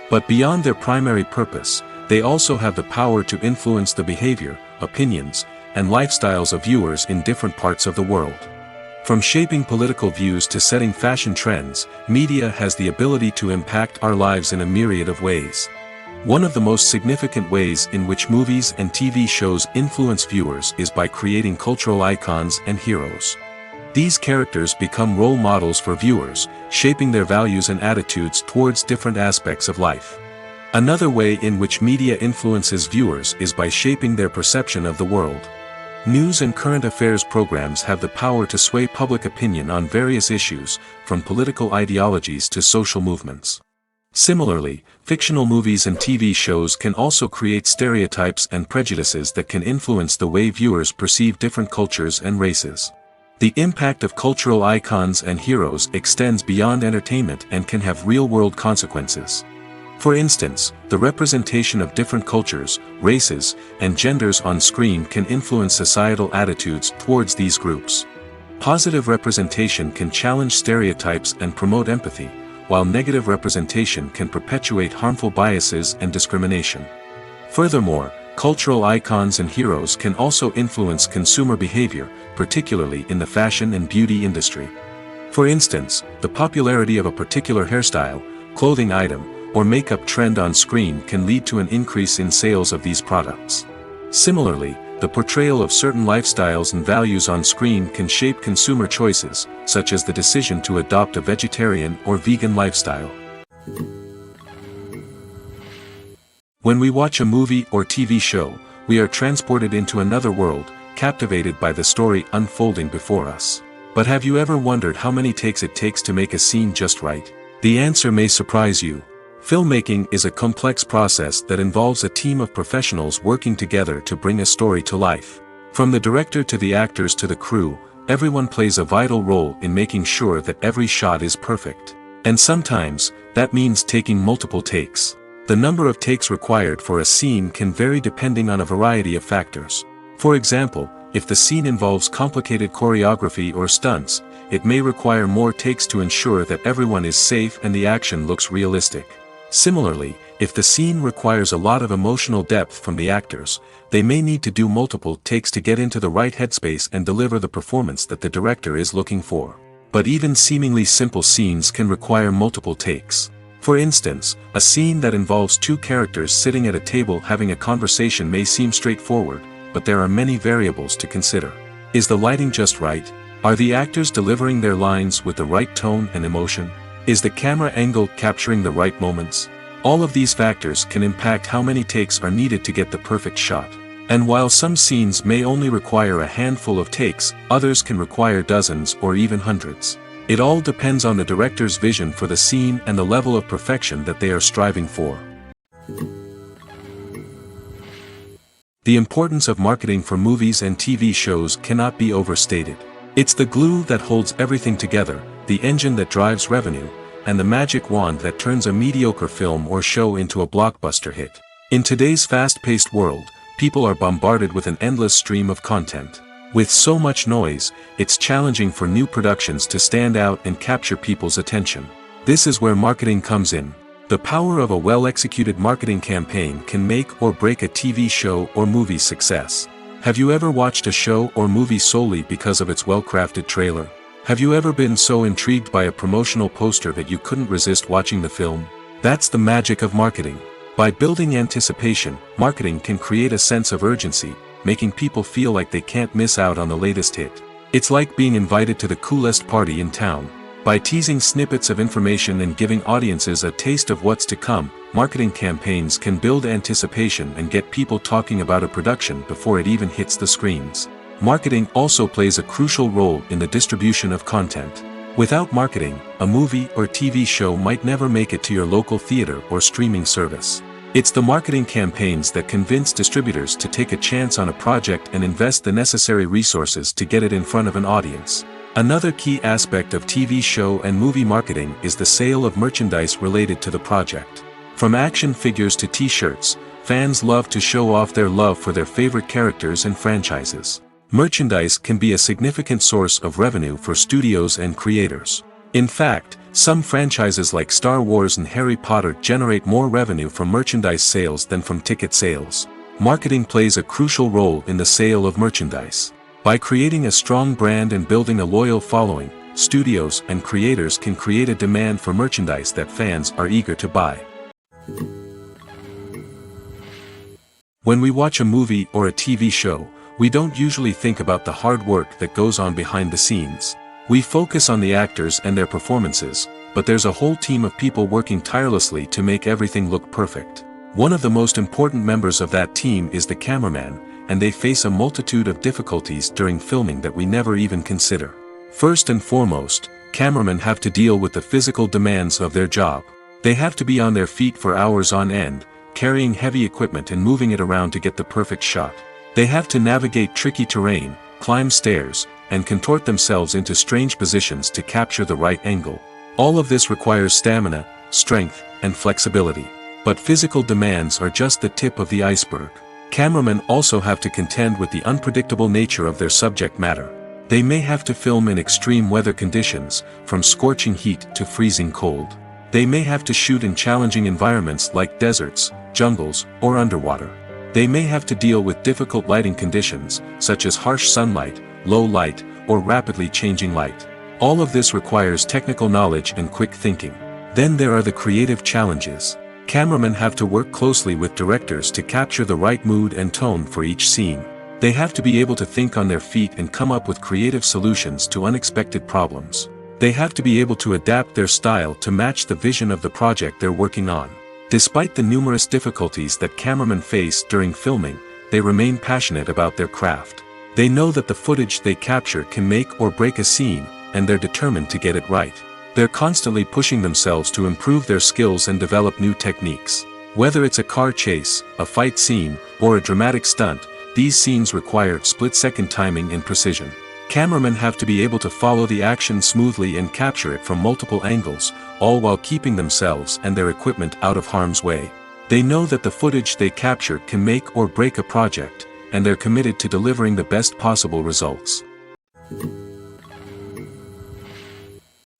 But beyond their primary purpose, they also have the power to influence the behavior, opinions, and lifestyles of viewers in different parts of the world. From shaping political views to setting fashion trends, media has the ability to impact our lives in a myriad of ways. One of the most significant ways in which movies and TV shows influence viewers is by creating cultural icons and heroes. These characters become role models for viewers, shaping their values and attitudes towards different aspects of life. Another way in which media influences viewers is by shaping their perception of the world. News and current affairs programs have the power to sway public opinion on various issues, from political ideologies to social movements. Similarly, fictional movies and TV shows can also create stereotypes and prejudices that can influence the way viewers perceive different cultures and races. The impact of cultural icons and heroes extends beyond entertainment and can have real-world consequences. For instance, the representation of different cultures, races, and genders on screen can influence societal attitudes towards these groups. Positive representation can challenge stereotypes and promote empathy, while negative representation can perpetuate harmful biases and discrimination. Furthermore, cultural icons and heroes can also influence consumer behavior, particularly in the fashion and beauty industry. For instance, the popularity of a particular hairstyle, clothing item, or makeup trend on screen can lead to an increase in sales of these products. Similarly, the portrayal of certain lifestyles and values on screen can shape consumer choices, such as the decision to adopt a vegetarian or vegan lifestyle. When we watch a movie or TV show, we are transported into another world, captivated by the story unfolding before us. But have you ever wondered how many takes it takes to make a scene just right? The answer may surprise you. Filmmaking is a complex process that involves a team of professionals working together to bring a story to life. From the director to the actors to the crew, everyone plays a vital role in making sure that every shot is perfect. And sometimes, that means taking multiple takes. The number of takes required for a scene can vary depending on a variety of factors. For example, if the scene involves complicated choreography or stunts, it may require more takes to ensure that everyone is safe and the action looks realistic. Similarly, if the scene requires a lot of emotional depth from the actors, they may need to do multiple takes to get into the right headspace and deliver the performance that the director is looking for. But even seemingly simple scenes can require multiple takes. For instance, a scene that involves two characters sitting at a table having a conversation may seem straightforward, but there are many variables to consider. Is the lighting just right? Are the actors delivering their lines with the right tone and emotion? Is the camera angle capturing the right moments? All of these factors can impact how many takes are needed to get the perfect shot. And while some scenes may only require a handful of takes, others can require dozens or even hundreds. It all depends on the director's vision for the scene and the level of perfection that they are striving for. The importance of marketing for movies and TV shows cannot be overstated. It's the glue that holds everything together, the engine that drives revenue, and the magic wand that turns a mediocre film or show into a blockbuster hit. In today's fast-paced world, people are bombarded with an endless stream of content. With so much noise, it's challenging for new productions to stand out and capture people's attention. This is where marketing comes in. The power of a well-executed marketing campaign can make or break a TV show or movie's success. Have you ever watched a show or movie solely because of its well-crafted trailer? Have you ever been so intrigued by a promotional poster that you couldn't resist watching the film? That's the magic of marketing. By building anticipation, marketing can create a sense of urgency, making people feel like they can't miss out on the latest hit. It's like being invited to the coolest party in town. By teasing snippets of information and giving audiences a taste of what's to come, marketing campaigns can build anticipation and get people talking about a production before it even hits the screens. Marketing also plays a crucial role in the distribution of content. Without marketing, a movie or TV show might never make it to your local theater or streaming service. It's the marketing campaigns that convince distributors to take a chance on a project and invest the necessary resources to get it in front of an audience. Another key aspect of TV show and movie marketing is the sale of merchandise related to the project. From action figures to t-shirts, fans love to show off their love for their favorite characters and franchises. Merchandise can be a significant source of revenue for studios and creators. In fact, some franchises like Star Wars and Harry Potter generate more revenue from merchandise sales than from ticket sales. Marketing plays a crucial role in the sale of merchandise. By creating a strong brand and building a loyal following, studios and creators can create a demand for merchandise that fans are eager to buy. When we watch a movie or a TV show, we don't usually think about the hard work that goes on behind the scenes. We focus on the actors and their performances, but there's a whole team of people working tirelessly to make everything look perfect. One of the most important members of that team is the cameraman, and they face a multitude of difficulties during filming that we never even consider. First and foremost, cameramen have to deal with the physical demands of their job. They have to be on their feet for hours on end, carrying heavy equipment and moving it around to get the perfect shot. They have to navigate tricky terrain, climb stairs, and contort themselves into strange positions to capture the right angle. All of this requires stamina, strength, and flexibility. But physical demands are just the tip of the iceberg. Cameramen also have to contend with the unpredictable nature of their subject matter. They may have to film in extreme weather conditions, from scorching heat to freezing cold. They may have to shoot in challenging environments like deserts, jungles, or underwater. They may have to deal with difficult lighting conditions, such as harsh sunlight, low light, or rapidly changing light. All of this requires technical knowledge and quick thinking. Then there are the creative challenges. Cameramen have to work closely with directors to capture the right mood and tone for each scene. They have to be able to think on their feet and come up with creative solutions to unexpected problems. They have to be able to adapt their style to match the vision of the project they're working on. Despite the numerous difficulties that cameramen face during filming, they remain passionate about their craft. They know that the footage they capture can make or break a scene, and they're determined to get it right. They're constantly pushing themselves to improve their skills and develop new techniques. Whether it's a car chase, a fight scene, or a dramatic stunt, these scenes require split-second timing and precision. Cameramen have to be able to follow the action smoothly and capture it from multiple angles, all while keeping themselves and their equipment out of harm's way. They know that the footage they capture can make or break a project, and they're committed to delivering the best possible results.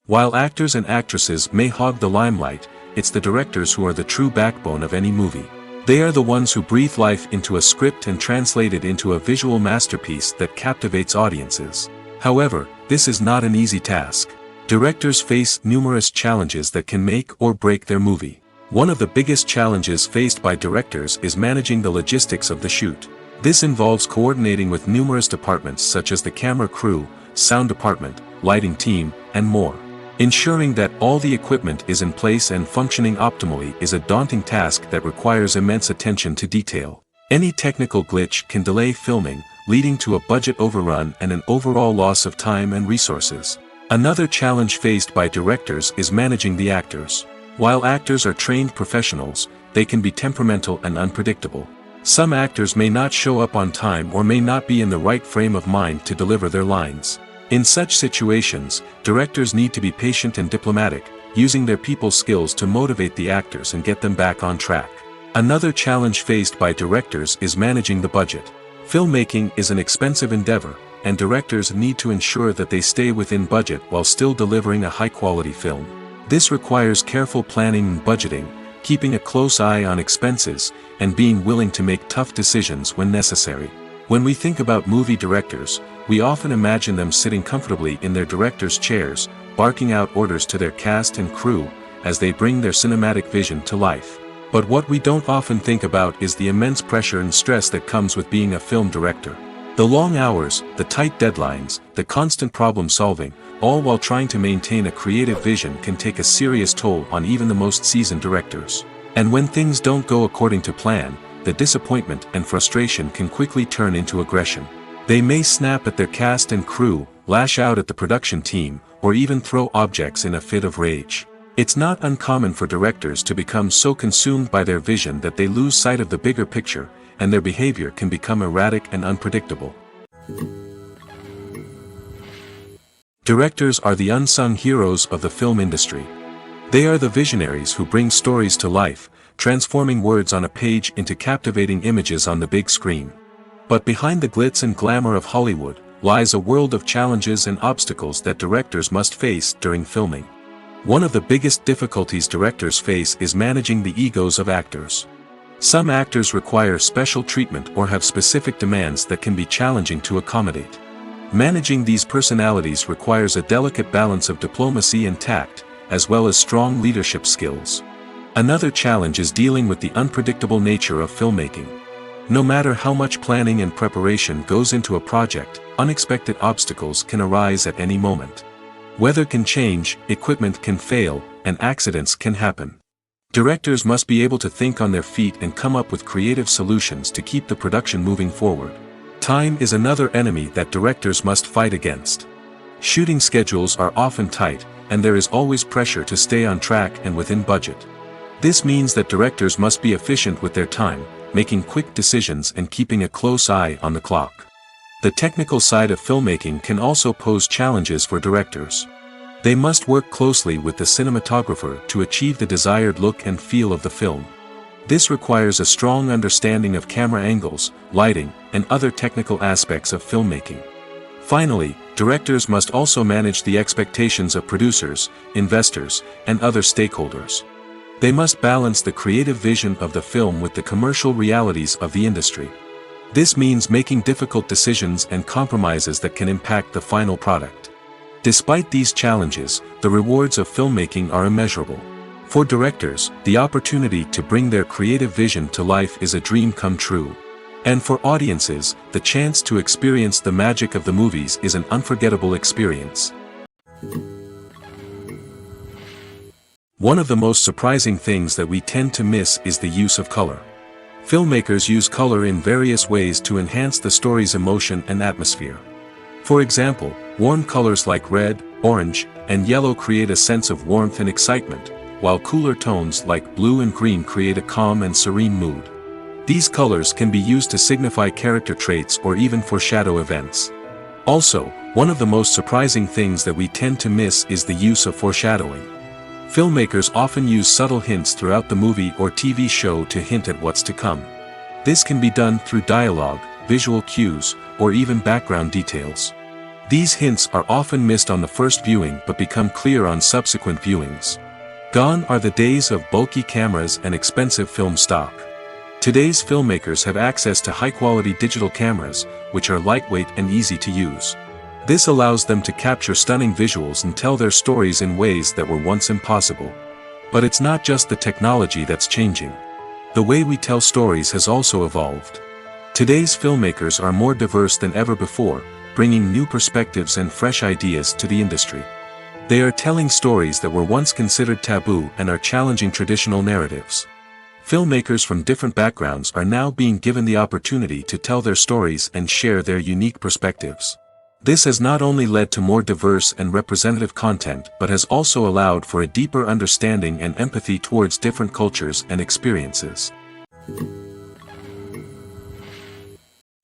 While actors and actresses may hog the limelight, it's the directors who are the true backbone of any movie. They are the ones who breathe life into a script and translate it into a visual masterpiece that captivates audiences. However, this is not an easy task. Directors face numerous challenges that can make or break their movie. One of the biggest challenges faced by directors is managing the logistics of the shoot. This involves coordinating with numerous departments such as the camera crew, sound department, lighting team, and more. Ensuring that all the equipment is in place and functioning optimally is a daunting task that requires immense attention to detail. Any technical glitch can delay filming, leading to a budget overrun and an overall loss of time and resources. Another challenge faced by directors is managing the actors. While actors are trained professionals, they can be temperamental and unpredictable. Some actors may not show up on time or may not be in the right frame of mind to deliver their lines. In such situations, directors need to be patient and diplomatic, using their people skills to motivate the actors and get them back on track. Another challenge faced by directors is managing the budget. Filmmaking is an expensive endeavor, and directors need to ensure that they stay within budget while still delivering a high-quality film. This requires careful planning and budgeting, keeping a close eye on expenses, and being willing to make tough decisions when necessary. When we think about movie directors, we often imagine them sitting comfortably in their director's chairs, barking out orders to their cast and crew, as they bring their cinematic vision to life. But what we don't often think about is the immense pressure and stress that comes with being a film director. The long hours, the tight deadlines, the constant problem solving, all while trying to maintain a creative vision can take a serious toll on even the most seasoned directors. And when things don't go according to plan, the disappointment and frustration can quickly turn into aggression. They may snap at their cast and crew, lash out at the production team, or even throw objects in a fit of rage. It's not uncommon for directors to become so consumed by their vision that they lose sight of the bigger picture, and their behavior can become erratic and unpredictable. Directors are the unsung heroes of the film industry. They are the visionaries who bring stories to life, transforming words on a page into captivating images on the big screen. But behind the glitz and glamour of Hollywood, lies a world of challenges and obstacles that directors must face during filming. One of the biggest difficulties directors face is managing the egos of actors. Some actors require special treatment or have specific demands that can be challenging to accommodate. Managing these personalities requires a delicate balance of diplomacy and tact, as well as strong leadership skills. Another challenge is dealing with the unpredictable nature of filmmaking. No matter how much planning and preparation goes into a project, unexpected obstacles can arise at any moment. Weather can change, equipment can fail, and accidents can happen. Directors must be able to think on their feet and come up with creative solutions to keep the production moving forward. Time is another enemy that directors must fight against. Shooting schedules are often tight, and there is always pressure to stay on track and within budget. This means that directors must be efficient with their time, making quick decisions and keeping a close eye on the clock. The technical side of filmmaking can also pose challenges for directors. They must work closely with the cinematographer to achieve the desired look and feel of the film. This requires a strong understanding of camera angles, lighting, and other technical aspects of filmmaking. Finally, directors must also manage the expectations of producers, investors, and other stakeholders. They must balance the creative vision of the film with the commercial realities of the industry. This means making difficult decisions and compromises that can impact the final product. Despite these challenges, the rewards of filmmaking are immeasurable. For directors, the opportunity to bring their creative vision to life is a dream come true. And for audiences, the chance to experience the magic of the movies is an unforgettable experience. One of the most surprising things that we tend to miss is the use of color. Filmmakers use color in various ways to enhance the story's emotion and atmosphere. For example, warm colors like red, orange, and yellow create a sense of warmth and excitement, while cooler tones like blue and green create a calm and serene mood. These colors can be used to signify character traits or even foreshadow events. Also, one of the most surprising things that we tend to miss is the use of foreshadowing. Filmmakers often use subtle hints throughout the movie or TV show to hint at what's to come. This can be done through dialogue, visual cues, or even background details. These hints are often missed on the first viewing but become clear on subsequent viewings. Gone are the days of bulky cameras and expensive film stock. Today's filmmakers have access to high-quality digital cameras, which are lightweight and easy to use. This allows them to capture stunning visuals and tell their stories in ways that were once impossible. But it's not just the technology that's changing. The way we tell stories has also evolved. Today's filmmakers are more diverse than ever before, bringing new perspectives and fresh ideas to the industry. They are telling stories that were once considered taboo and are challenging traditional narratives. Filmmakers from different backgrounds are now being given the opportunity to tell their stories and share their unique perspectives. This has not only led to more diverse and representative content but has also allowed for a deeper understanding and empathy towards different cultures and experiences.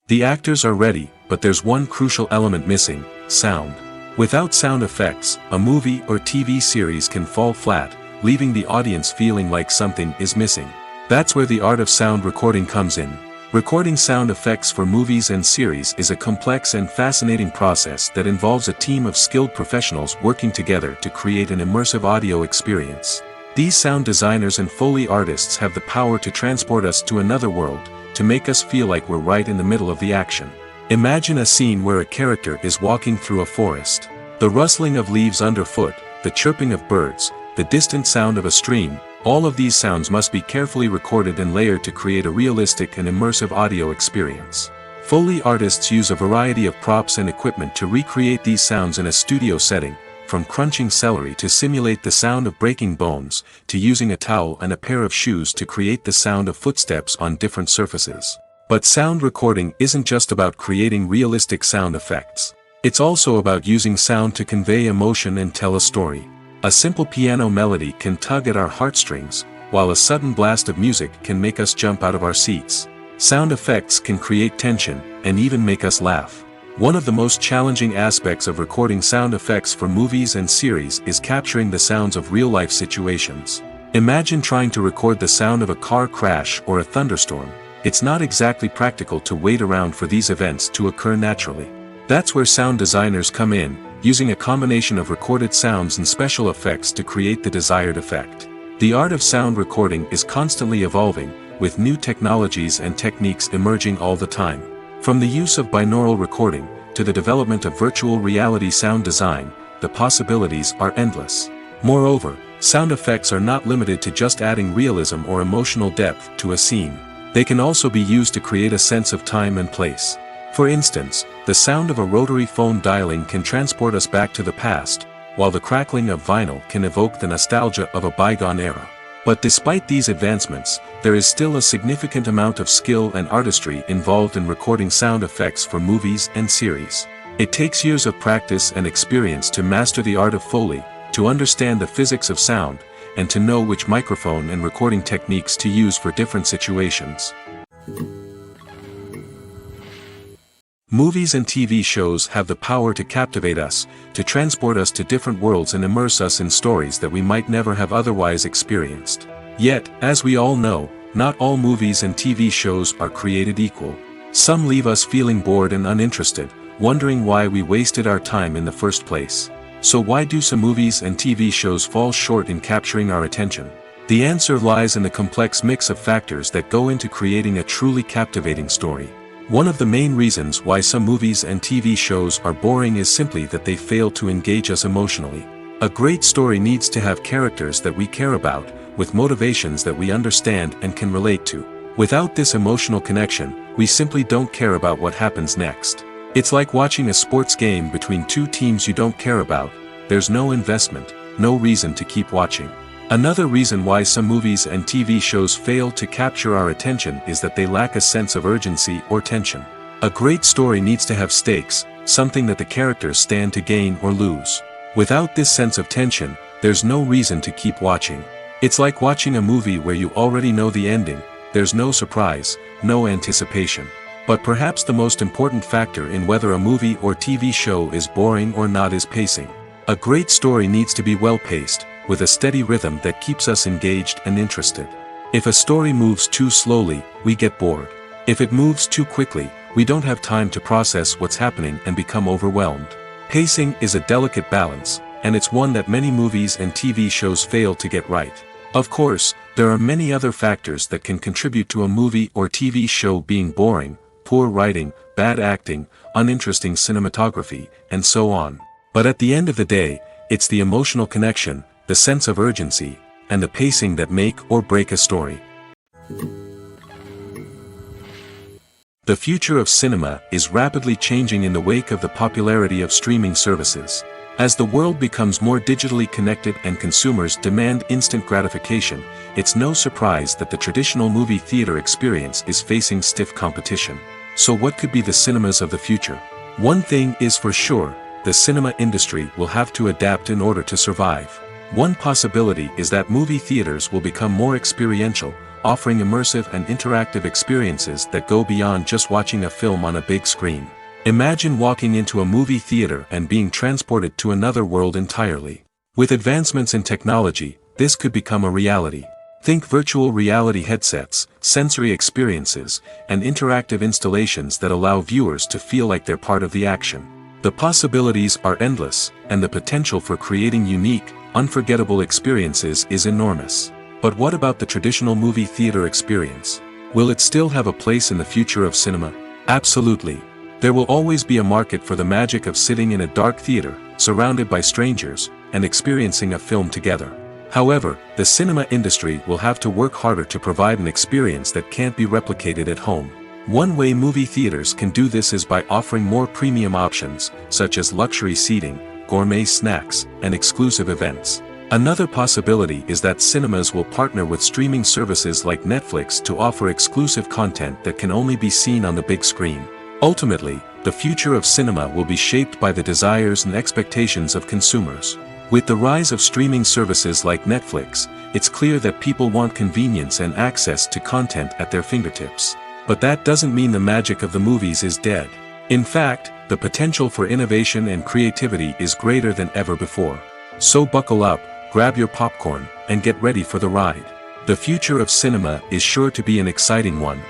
The actors are ready, but there's one crucial element missing: sound. Without sound effects, a movie or TV series can fall flat, leaving the audience feeling like something is missing. That's where the art of sound recording comes in. Recording sound effects for movies and series is a complex and fascinating process that involves a team of skilled professionals working together to create an immersive audio experience. These sound designers and Foley artists have the power to transport us to another world, to make us feel like we're right in the middle of the action. Imagine a scene where a character is walking through a forest. The rustling of leaves underfoot, the chirping of birds, the distant sound of a stream, all of these sounds must be carefully recorded and layered to create a realistic and immersive audio experience. Foley artists use a variety of props and equipment to recreate these sounds in a studio setting, from crunching celery to simulate the sound of breaking bones, to using a towel and a pair of shoes to create the sound of footsteps on different surfaces. But sound recording isn't just about creating realistic sound effects. It's also about using sound to convey emotion and tell a story. A simple piano melody can tug at our heartstrings, while a sudden blast of music can make us jump out of our seats. Sound effects can create tension, and even make us laugh. One of the most challenging aspects of recording sound effects for movies and series is capturing the sounds of real-life situations. Imagine trying to record the sound of a car crash or a thunderstorm. It's not exactly practical to wait around for these events to occur naturally. That's where sound designers come in, using a combination of recorded sounds and special effects to create the desired effect. The art of sound recording is constantly evolving, with new technologies and techniques emerging all the time. From the use of binaural recording, to the development of virtual reality sound design, the possibilities are endless. Moreover, sound effects are not limited to just adding realism or emotional depth to a scene. They can also be used to create a sense of time and place. For instance, the sound of a rotary phone dialing can transport us back to the past, while the crackling of vinyl can evoke the nostalgia of a bygone era. But despite these advancements, there is still a significant amount of skill and artistry involved in recording sound effects for movies and series. It takes years of practice and experience to master the art of Foley, to understand the physics of sound, and to know which microphone and recording techniques to use for different situations. Movies and TV shows have the power to captivate us, to transport us to different worlds and immerse us in stories that we might never have otherwise experienced. Yet, as we all know, not all movies and TV shows are created equal. Some leave us feeling bored and uninterested, wondering why we wasted our time in the first place. So why do some movies and TV shows fall short in capturing our attention? The answer lies in the complex mix of factors that go into creating a truly captivating story. One of the main reasons why some movies and TV shows are boring is simply that they fail to engage us emotionally. A great story needs to have characters that we care about, with motivations that we understand and can relate to. Without this emotional connection, we simply don't care about what happens next. It's like watching a sports game between two teams you don't care about. There's no investment, no reason to keep watching. Another reason why some movies and TV shows fail to capture our attention is that they lack a sense of urgency or tension. A great story needs to have stakes, something that the characters stand to gain or lose. Without this sense of tension, there's no reason to keep watching. It's like watching a movie where you already know the ending. There's no surprise, no anticipation. But perhaps the most important factor in whether a movie or TV show is boring or not is pacing. A great story needs to be well-paced, with a steady rhythm that keeps us engaged and interested. If a story moves too slowly, we get bored. If it moves too quickly, we don't have time to process what's happening and become overwhelmed. Pacing is a delicate balance, and it's one that many movies and TV shows fail to get right. Of course, there are many other factors that can contribute to a movie or TV show being boring: poor writing, bad acting, uninteresting cinematography, and so on. But at the end of the day, it's the emotional connection, the sense of urgency, and the pacing that make or break a story. The future of cinema is rapidly changing in the wake of the popularity of streaming services. As the world becomes more digitally connected and consumers demand instant gratification, it's no surprise that the traditional movie theater experience is facing stiff competition. So what could be the cinemas of the future? One thing is for sure, the cinema industry will have to adapt in order to survive. One possibility is that movie theaters will become more experiential, offering immersive and interactive experiences that go beyond just watching a film on a big screen. Imagine walking into a movie theater and being transported to another world entirely. With advancements in technology, this could become a reality. Think virtual reality headsets, sensory experiences, and interactive installations that allow viewers to feel like they're part of the action. The possibilities are endless, and the potential for creating unique, unforgettable experiences is enormous. But what about the traditional movie theater experience? Will it still have a place in the future of cinema? Absolutely. There will always be a market for the magic of sitting in a dark theater, surrounded by strangers, and experiencing a film together. However, the cinema industry will have to work harder to provide an experience that can't be replicated at home. One way movie theaters can do this is by offering more premium options, such as luxury seating, gourmet snacks, and exclusive events. Another possibility is that cinemas will partner with streaming services like Netflix to offer exclusive content that can only be seen on the big screen. Ultimately, the future of cinema will be shaped by the desires and expectations of consumers. With the rise of streaming services like Netflix, it's clear that people want convenience and access to content at their fingertips. But that doesn't mean the magic of the movies is dead. In fact, the potential for innovation and creativity is greater than ever before. So buckle up, grab your popcorn, and get ready for the ride. The future of cinema is sure to be an exciting one.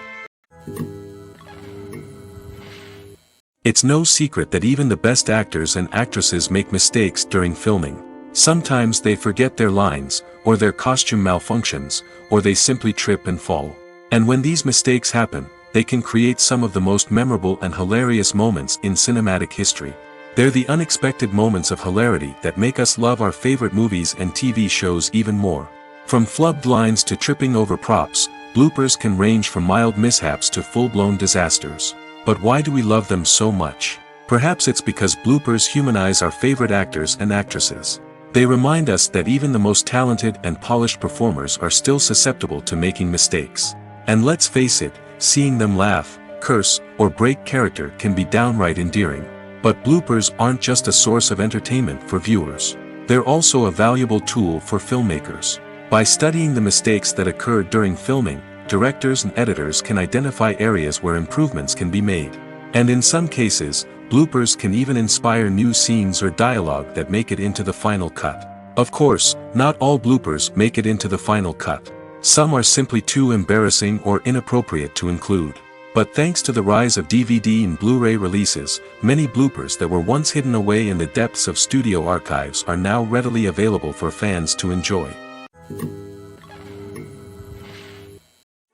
It's no secret that even the best actors and actresses make mistakes during filming. Sometimes they forget their lines, or their costume malfunctions, or they simply trip and fall. And when these mistakes happen, they can create some of the most memorable and hilarious moments in cinematic history. They're the unexpected moments of hilarity that make us love our favorite movies and TV shows even more. From flubbed lines to tripping over props, bloopers can range from mild mishaps to full-blown disasters. But why do we love them so much? Perhaps it's because bloopers humanize our favorite actors and actresses. They remind us that even the most talented and polished performers are still susceptible to making mistakes. And let's face it, seeing them laugh, curse, or break character can be downright endearing. But bloopers aren't just a source of entertainment for viewers. They're also a valuable tool for filmmakers. By studying the mistakes that occurred during filming, directors and editors can identify areas where improvements can be made. And in some cases, bloopers can even inspire new scenes or dialogue that make it into the final cut. Of course, not all bloopers make it into the final cut. Some are simply too embarrassing or inappropriate to include. But thanks to the rise of DVD and Blu-ray releases, many bloopers that were once hidden away in the depths of studio archives are now readily available for fans to enjoy.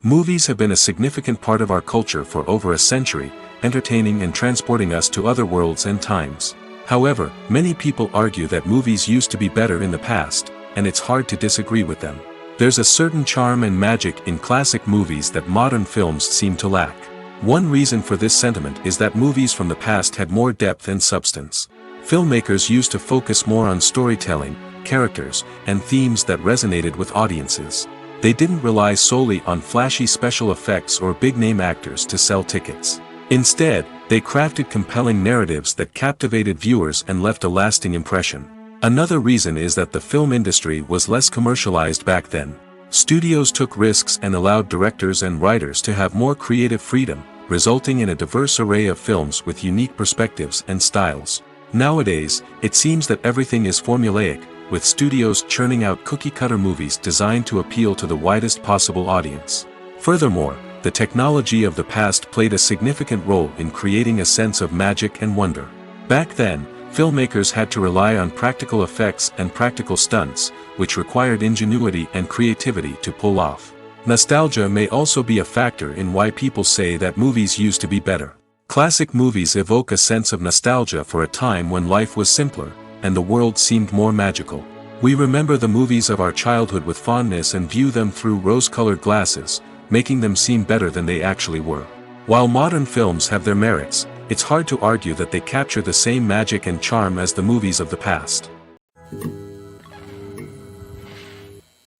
Movies have been a significant part of our culture for over a century, entertaining and transporting us to other worlds and times. However, many people argue that movies used to be better in the past, and it's hard to disagree with them. There's a certain charm and magic in classic movies that modern films seem to lack. One reason for this sentiment is that movies from the past had more depth and substance. Filmmakers used to focus more on storytelling, characters, and themes that resonated with audiences. They didn't rely solely on flashy special effects or big-name actors to sell tickets. Instead, they crafted compelling narratives that captivated viewers and left a lasting impression. Another reason is that the film industry was less commercialized back then. Studios took risks and allowed directors and writers to have more creative freedom, resulting in a diverse array of films with unique perspectives and styles. Nowadays, it seems that everything is formulaic, with studios churning out cookie-cutter movies designed to appeal to the widest possible audience. Furthermore, the technology of the past played a significant role in creating a sense of magic and wonder. Back then, filmmakers had to rely on practical effects and practical stunts, which required ingenuity and creativity to pull off. Nostalgia may also be a factor in why people say that movies used to be better. Classic movies evoke a sense of nostalgia for a time when life was simpler, and the world seemed more magical. We remember the movies of our childhood with fondness and view them through rose-colored glasses, making them seem better than they actually were. While modern films have their merits, it's hard to argue that they capture the same magic and charm as the movies of the past.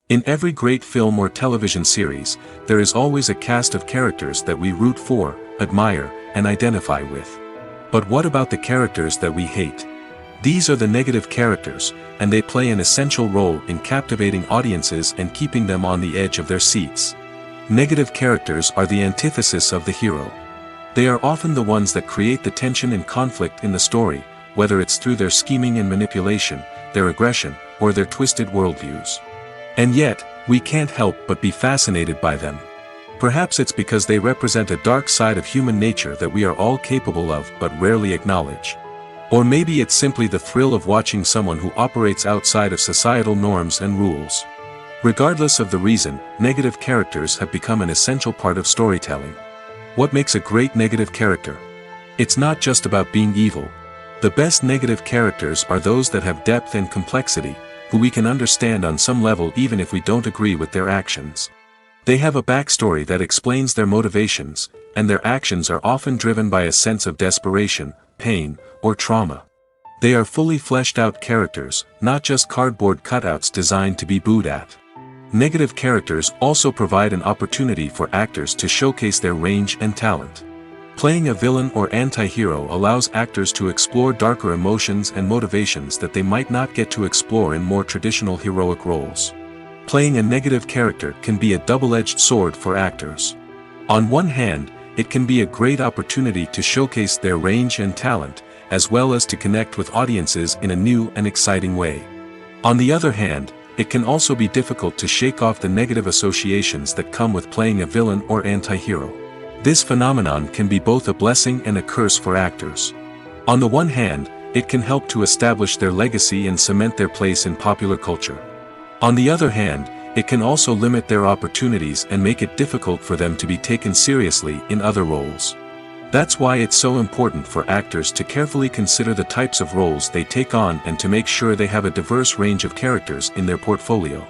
In every great film or television series, there is always a cast of characters that we root for, admire, and identify with. But what about the characters that we hate? These are the negative characters, and they play an essential role in captivating audiences and keeping them on the edge of their seats. Negative characters are the antithesis of the hero. They are often the ones that create the tension and conflict in the story, whether it's through their scheming and manipulation, their aggression, or their twisted worldviews. And yet, we can't help but be fascinated by them. Perhaps it's because they represent a dark side of human nature that we are all capable of but rarely acknowledge. Or maybe it's simply the thrill of watching someone who operates outside of societal norms and rules. Regardless of the reason, negative characters have become an essential part of storytelling. What makes a great negative character? It's not just about being evil. The best negative characters are those that have depth and complexity, who we can understand on some level even if we don't agree with their actions. They have a backstory that explains their motivations, and their actions are often driven by a sense of desperation, pain, or trauma. They are fully fleshed out characters, not just cardboard cutouts designed to be booed at. Negative characters also provide an opportunity for actors to showcase their range and talent. Playing a villain or anti-hero allows actors to explore darker emotions and motivations that they might not get to explore in more traditional heroic roles. Playing a negative character can be a double-edged sword for actors. On one hand, it can be a great opportunity to showcase their range and talent, as well as to connect with audiences in a new and exciting way. On the other hand, it can also be difficult to shake off the negative associations that come with playing a villain or anti-hero. This phenomenon can be both a blessing and a curse for actors. On the one hand, it can help to establish their legacy and cement their place in popular culture. On the other hand, it can also limit their opportunities and make it difficult for them to be taken seriously in other roles. That's why it's so important for actors to carefully consider the types of roles they take on and to make sure they have a diverse range of characters in their portfolio.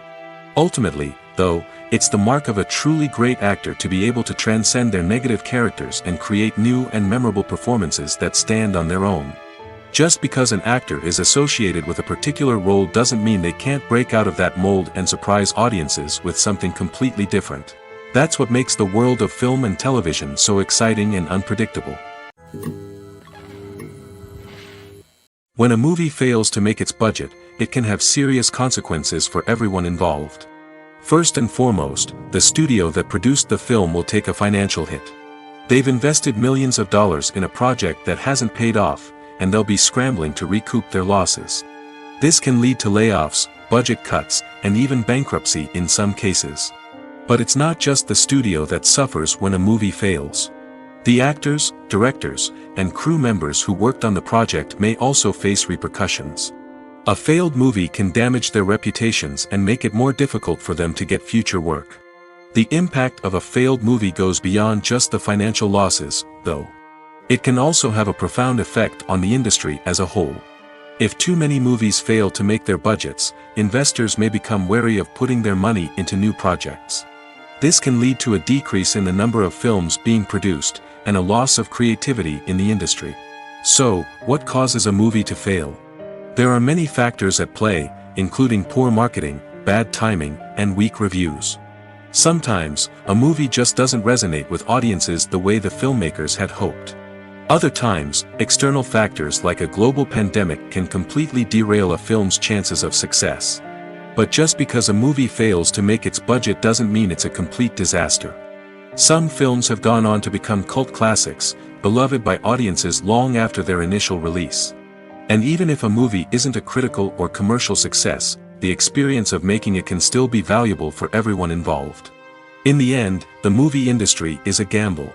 Ultimately, though, it's the mark of a truly great actor to be able to transcend their negative characters and create new and memorable performances that stand on their own. Just because an actor is associated with a particular role doesn't mean they can't break out of that mold and surprise audiences with something completely different. That's what makes the world of film and television so exciting and unpredictable. When a movie fails to make its budget, it can have serious consequences for everyone involved. First and foremost, the studio that produced the film will take a financial hit. They've invested millions of dollars in a project that hasn't paid off, and they'll be scrambling to recoup their losses. This can lead to layoffs, budget cuts, and even bankruptcy in some cases. But it's not just the studio that suffers when a movie fails. The actors, directors, and crew members who worked on the project may also face repercussions. A failed movie can damage their reputations and make it more difficult for them to get future work. The impact of a failed movie goes beyond just the financial losses, though. It can also have a profound effect on the industry as a whole. If too many movies fail to make their budgets, investors may become wary of putting their money into new projects. This can lead to a decrease in the number of films being produced, and a loss of creativity in the industry. So, what causes a movie to fail? There are many factors at play, including poor marketing, bad timing, and weak reviews. Sometimes, a movie just doesn't resonate with audiences the way the filmmakers had hoped. Other times, external factors like a global pandemic can completely derail a film's chances of success. But just because a movie fails to make its budget doesn't mean it's a complete disaster. Some films have gone on to become cult classics, beloved by audiences long after their initial release. And even if a movie isn't a critical or commercial success, the experience of making it can still be valuable for everyone involved. In the end, the movie industry is a gamble.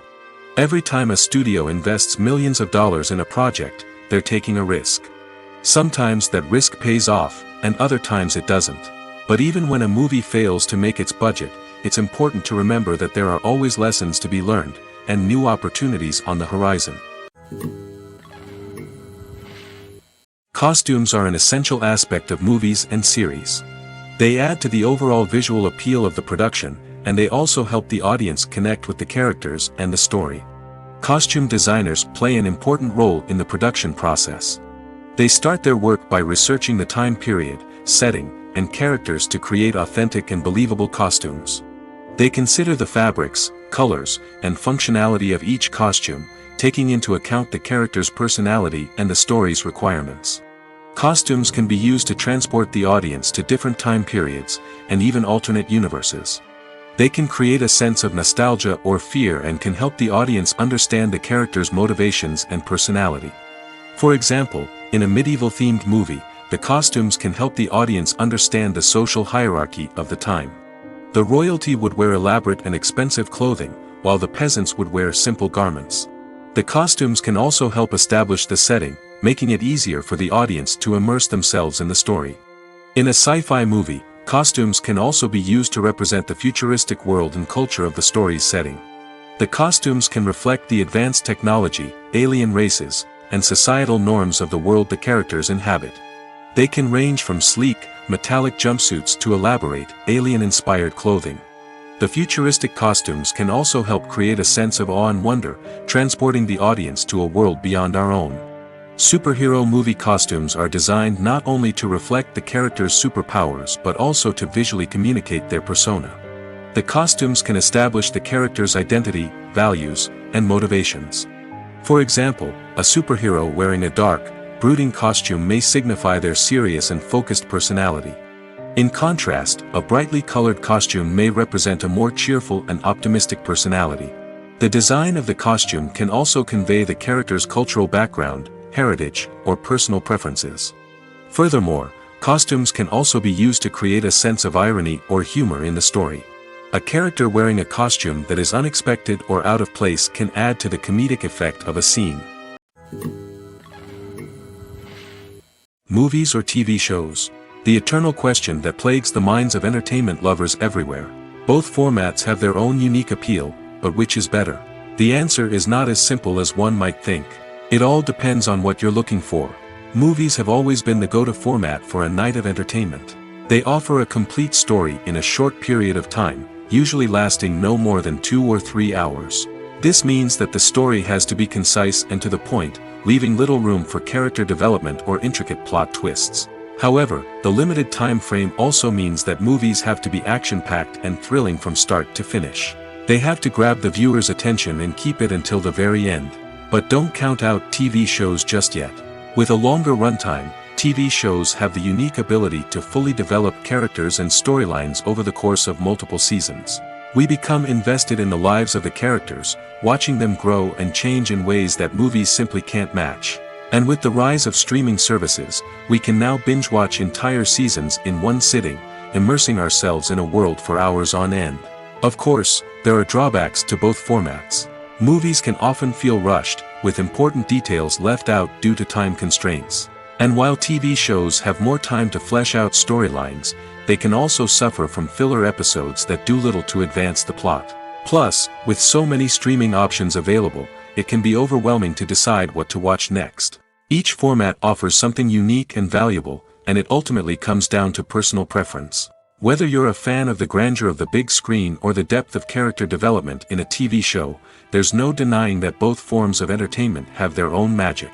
Every time a studio invests millions of dollars in a project, they're taking a risk. Sometimes that risk pays off, and other times it doesn't. But even when a movie fails to make its budget, it's important to remember that there are always lessons to be learned, and new opportunities on the horizon. Costumes are an essential aspect of movies and series. They add to the overall visual appeal of the production, and they also help the audience connect with the characters and the story. Costume designers play an important role in the production process. They start their work by researching the time period, setting, and characters to create authentic and believable costumes. They consider the fabrics, colors, and functionality of each costume, taking into account the character's personality and the story's requirements. Costumes can be used to transport the audience to different time periods, and even alternate universes. They can create a sense of nostalgia or fear and can help the audience understand the character's motivations and personality. For example, in a medieval-themed movie, the costumes can help the audience understand the social hierarchy of the time. The royalty would wear elaborate and expensive clothing, while the peasants would wear simple garments. The costumes can also help establish the setting, making it easier for the audience to immerse themselves in the story. In a sci-fi movie, costumes can also be used to represent the futuristic world and culture of the story's setting. The costumes can reflect the advanced technology, alien races, and societal norms of the world the characters inhabit. They can range from sleek, metallic jumpsuits to elaborate, alien-inspired clothing. The futuristic costumes can also help create a sense of awe and wonder, transporting the audience to a world beyond our own. Superhero movie costumes are designed not only to reflect the character's superpowers but also to visually communicate their persona. The costumes can establish the character's identity, values, and motivations. For example, a superhero wearing a dark, brooding costume may signify their serious and focused personality. In contrast, a brightly colored costume may represent a more cheerful and optimistic personality. The design of the costume can also convey the character's cultural background, heritage, or personal preferences. Furthermore, costumes can also be used to create a sense of irony or humor in the story. A character wearing a costume that is unexpected or out of place can add to the comedic effect of a scene. Movies or TV shows? The eternal question that plagues the minds of entertainment lovers everywhere. Both formats have their own unique appeal, but which is better? The answer is not as simple as one might think. It all depends on what you're looking for. Movies have always been the go-to format for a night of entertainment. They offer a complete story in a short period of time, usually lasting no more than 2 or 3 hours. This means that the story has to be concise and to the point, leaving little room for character development or intricate plot twists. However, the limited time frame also means that movies have to be action-packed and thrilling from start to finish. They have to grab the viewer's attention and keep it until the very end. But don't count out TV shows just yet. With a longer runtime, TV shows have the unique ability to fully develop characters and storylines over the course of multiple seasons. We become invested in the lives of the characters, watching them grow and change in ways that movies simply can't match. And with the rise of streaming services, we can now binge-watch entire seasons in one sitting, immersing ourselves in a world for hours on end. Of course, there are drawbacks to both formats. Movies can often feel rushed, with important details left out due to time constraints. And while TV shows have more time to flesh out storylines, they can also suffer from filler episodes that do little to advance the plot. Plus, with so many streaming options available, it can be overwhelming to decide what to watch next. Each format offers something unique and valuable, and it ultimately comes down to personal preference. Whether you're a fan of the grandeur of the big screen or the depth of character development in a TV show, there's no denying that both forms of entertainment have their own magic.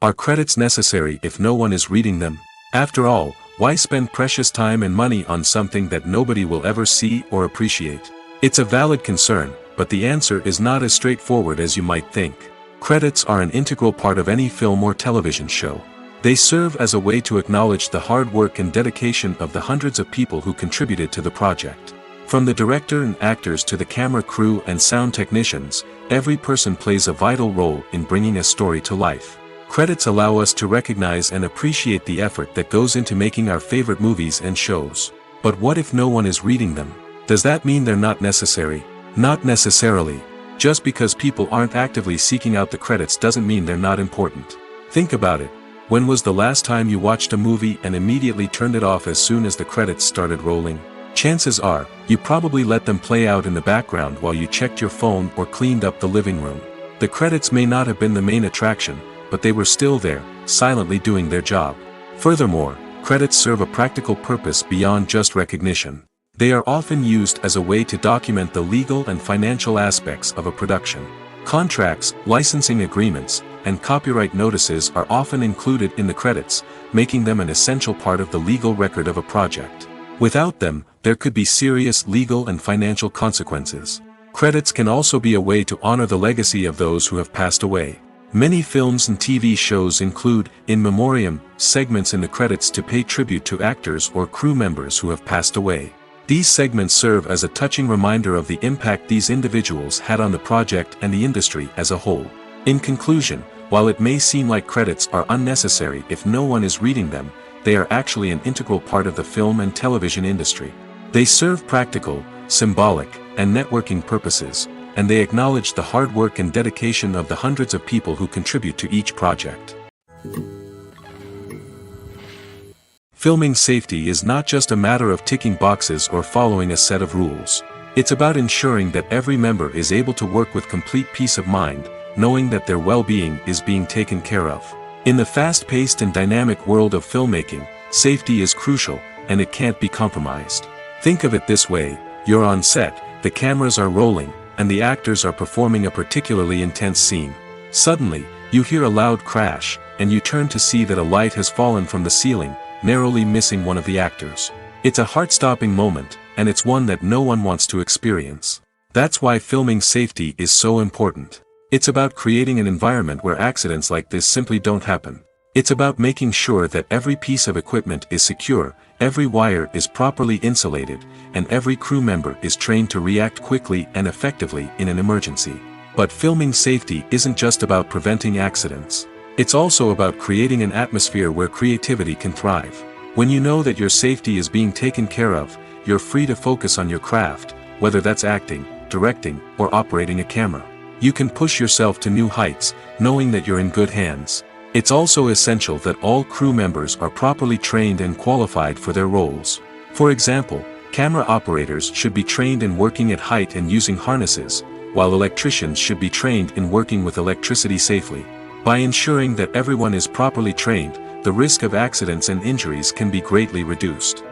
Are credits necessary if no one is reading them? After all, why spend precious time and money on something that nobody will ever see or appreciate? It's a valid concern, but the answer is not as straightforward as you might think. Credits are an integral part of any film or television show. They serve as a way to acknowledge the hard work and dedication of the hundreds of people who contributed to the project. From the director and actors to the camera crew and sound technicians, every person plays a vital role in bringing a story to life. Credits allow us to recognize and appreciate the effort that goes into making our favorite movies and shows. But what if no one is reading them? Does that mean they're not necessary? Not necessarily. Just because people aren't actively seeking out the credits doesn't mean they're not important. Think about it. When was the last time you watched a movie and immediately turned it off as soon as the credits started rolling? Chances are, you probably let them play out in the background while you checked your phone or cleaned up the living room. The credits may not have been the main attraction, but they were still there, silently doing their job. Furthermore, credits serve a practical purpose beyond just recognition. They are often used as a way to document the legal and financial aspects of a production. Contracts, licensing agreements, and copyright notices are often included in the credits, making them an essential part of the legal record of a project. Without them, there could be serious legal and financial consequences. Credits can also be a way to honor the legacy of those who have passed away. Many films and TV shows include, in memoriam, segments in the credits to pay tribute to actors or crew members who have passed away. These segments serve as a touching reminder of the impact these individuals had on the project and the industry as a whole. In conclusion, while it may seem like credits are unnecessary if no one is reading them, they are actually an integral part of the film and television industry. They serve practical, symbolic, and networking purposes, and they acknowledge the hard work and dedication of the hundreds of people who contribute to each project. Filming safety is not just a matter of ticking boxes or following a set of rules. It's about ensuring that every member is able to work with complete peace of mind, knowing that their well-being is being taken care of. In the fast-paced and dynamic world of filmmaking, safety is crucial, and it can't be compromised. Think of it this way: you're on set, the cameras are rolling, and the actors are performing a particularly intense scene. Suddenly, you hear a loud crash, and you turn to see that a light has fallen from the ceiling, narrowly missing one of the actors. It's a heart-stopping moment, and it's one that no one wants to experience. That's why filming safety is so important. It's about creating an environment where accidents like this simply don't happen. It's about making sure that every piece of equipment is secure, every wire is properly insulated, and every crew member is trained to react quickly and effectively in an emergency. But filming safety isn't just about preventing accidents. It's also about creating an atmosphere where creativity can thrive. When you know that your safety is being taken care of, you're free to focus on your craft, whether that's acting, directing, or operating a camera. You can push yourself to new heights, knowing that you're in good hands. It's also essential that all crew members are properly trained and qualified for their roles. For example, camera operators should be trained in working at height and using harnesses, while electricians should be trained in working with electricity safely. By ensuring that everyone is properly trained, the risk of accidents and injuries can be greatly reduced.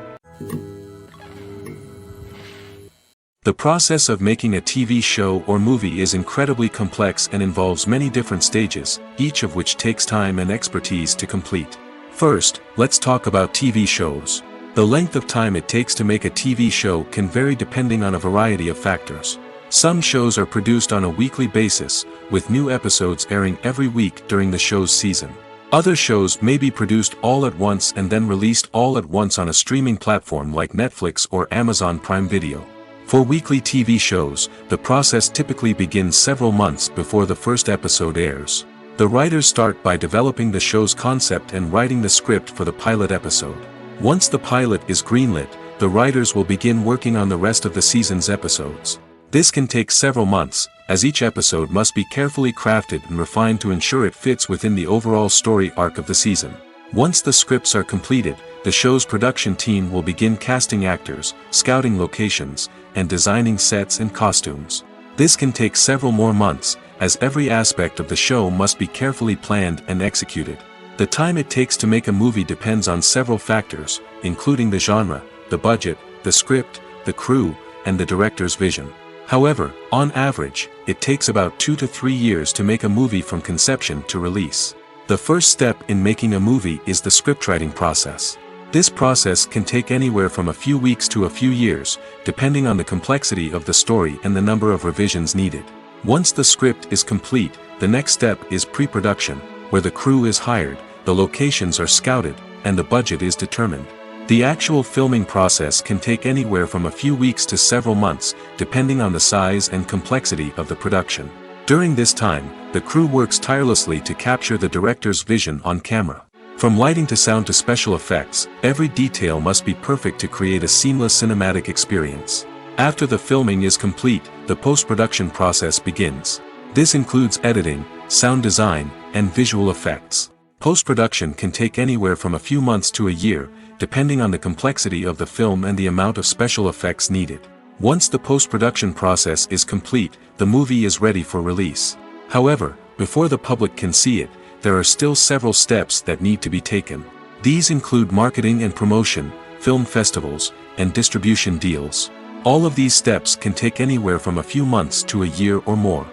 The process of making a TV show or movie is incredibly complex and involves many different stages, each of which takes time and expertise to complete. First, let's talk about TV shows. The length of time it takes to make a TV show can vary depending on a variety of factors. Some shows are produced on a weekly basis, with new episodes airing every week during the show's season. Other shows may be produced all at once and then released all at once on a streaming platform like Netflix or Amazon Prime Video. For weekly TV shows, the process typically begins several months before the first episode airs. The writers start by developing the show's concept and writing the script for the pilot episode. Once the pilot is greenlit, the writers will begin working on the rest of the season's episodes. This can take several months, as each episode must be carefully crafted and refined to ensure it fits within the overall story arc of the season. Once the scripts are completed, the show's production team will begin casting actors, scouting locations, and designing sets and costumes. This can take several more months, as every aspect of the show must be carefully planned and executed. The time it takes to make a movie depends on several factors, including the genre, the budget, the script, the crew, and the director's vision. However, on average, it takes about 2 to 3 years to make a movie from conception to release. The first step in making a movie is the scriptwriting process. This process can take anywhere from a few weeks to a few years, depending on the complexity of the story and the number of revisions needed. Once the script is complete, the next step is pre-production, where the crew is hired, the locations are scouted, and the budget is determined. The actual filming process can take anywhere from a few weeks to several months, depending on the size and complexity of the production. During this time, the crew works tirelessly to capture the director's vision on camera. From lighting to sound to special effects, every detail must be perfect to create a seamless cinematic experience. After the filming is complete, the post-production process begins. This includes editing, sound design, and visual effects. Post-production can take anywhere from a few months to a year, depending on the complexity of the film and the amount of special effects needed. Once the post-production process is complete, the movie is ready for release. However, before the public can see it, there are still several steps that need to be taken. These include marketing and promotion, film festivals, and distribution deals. All of these steps can take anywhere from a few months to a year or more.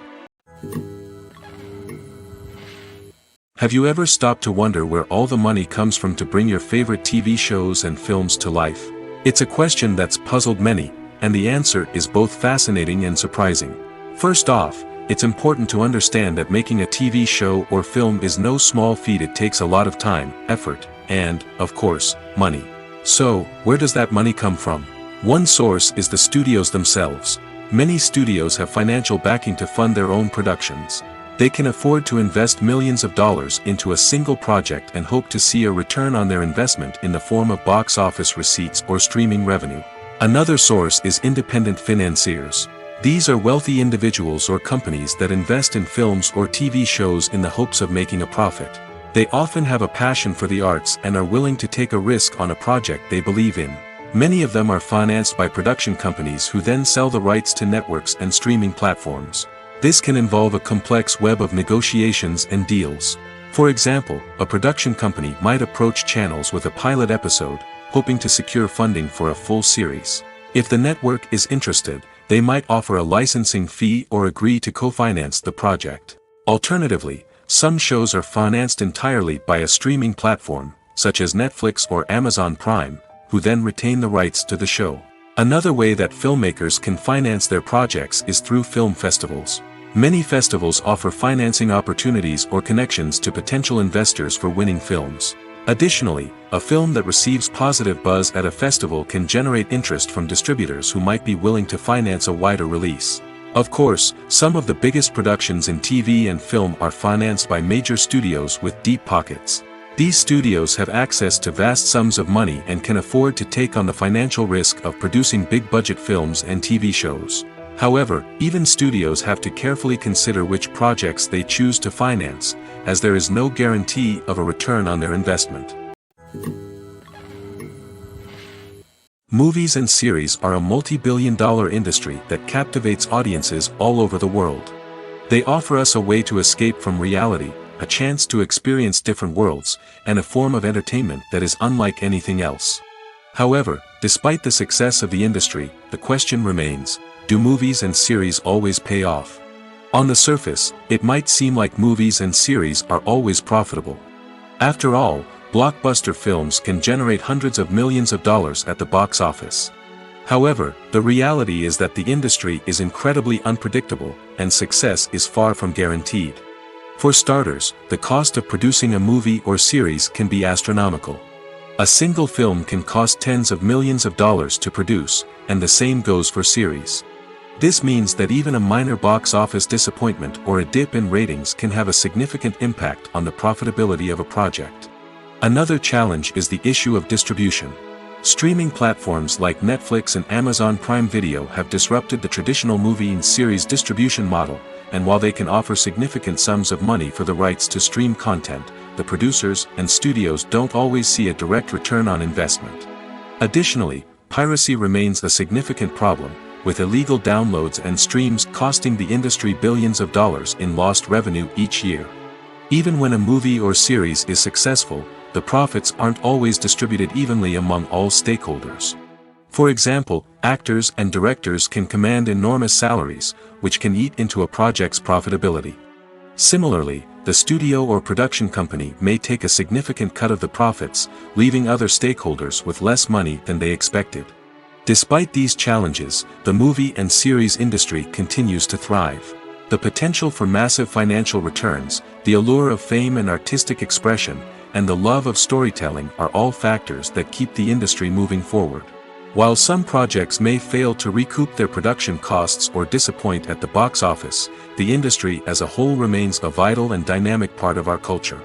Have you ever stopped to wonder where all the money comes from to bring your favorite TV shows and films to life? It's a question that's puzzled many, and the answer is both fascinating and surprising. First off, it's important to understand that making a TV show or film is no small feat. It takes a lot of time, effort, and, of course, money. So, where does that money come from? One source is the studios themselves. Many studios have financial backing to fund their own productions. They can afford to invest millions of dollars into a single project and hope to see a return on their investment in the form of box office receipts or streaming revenue. Another source is independent financiers. These are wealthy individuals or companies that invest in films or TV shows in the hopes of making a profit. They often have a passion for the arts and are willing to take a risk on a project they believe in. Many of them are financed by production companies who then sell the rights to networks and streaming platforms. This can involve a complex web of negotiations and deals. For example, a production company might approach channels with a pilot episode, hoping to secure funding for a full series. If the network is interested, they might offer a licensing fee or agree to co-finance the project. Alternatively, some shows are financed entirely by a streaming platform, such as Netflix or Amazon Prime, who then retain the rights to the show. Another way that filmmakers can finance their projects is through film festivals. Many festivals offer financing opportunities or connections to potential investors for winning films. Additionally, a film that receives positive buzz at a festival can generate interest from distributors who might be willing to finance a wider release. Of course, some of the biggest productions in TV and film are financed by major studios with deep pockets. These studios have access to vast sums of money and can afford to take on the financial risk of producing big-budget films and TV shows. However, even studios have to carefully consider which projects they choose to finance, as there is no guarantee of a return on their investment. Movies and series are a multi-billion-dollar industry that captivates audiences all over the world. They offer us a way to escape from reality, a chance to experience different worlds, and a form of entertainment that is unlike anything else. However, despite the success of the industry, the question remains, do movies and series always pay off? On the surface, it might seem like movies and series are always profitable. After all, blockbuster films can generate hundreds of millions of dollars at the box office. However, the reality is that the industry is incredibly unpredictable, and success is far from guaranteed. For starters, the cost of producing a movie or series can be astronomical. A single film can cost tens of millions of dollars to produce, and the same goes for series. This means that even a minor box office disappointment or a dip in ratings can have a significant impact on the profitability of a project. Another challenge is the issue of distribution. Streaming platforms like Netflix and Amazon Prime Video have disrupted the traditional movie and series distribution model, and while they can offer significant sums of money for the rights to stream content, the producers and studios don't always see a direct return on investment. Additionally, piracy remains a significant problem, with illegal downloads and streams costing the industry billions of dollars in lost revenue each year. Even when a movie or series is successful, the profits aren't always distributed evenly among all stakeholders. For example, actors and directors can command enormous salaries, which can eat into a project's profitability. Similarly, the studio or production company may take a significant cut of the profits, leaving other stakeholders with less money than they expected. Despite these challenges, the movie and series industry continues to thrive. The potential for massive financial returns, the allure of fame and artistic expression, and the love of storytelling are all factors that keep the industry moving forward. While some projects may fail to recoup their production costs or disappoint at the box office, the industry as a whole remains a vital and dynamic part of our culture.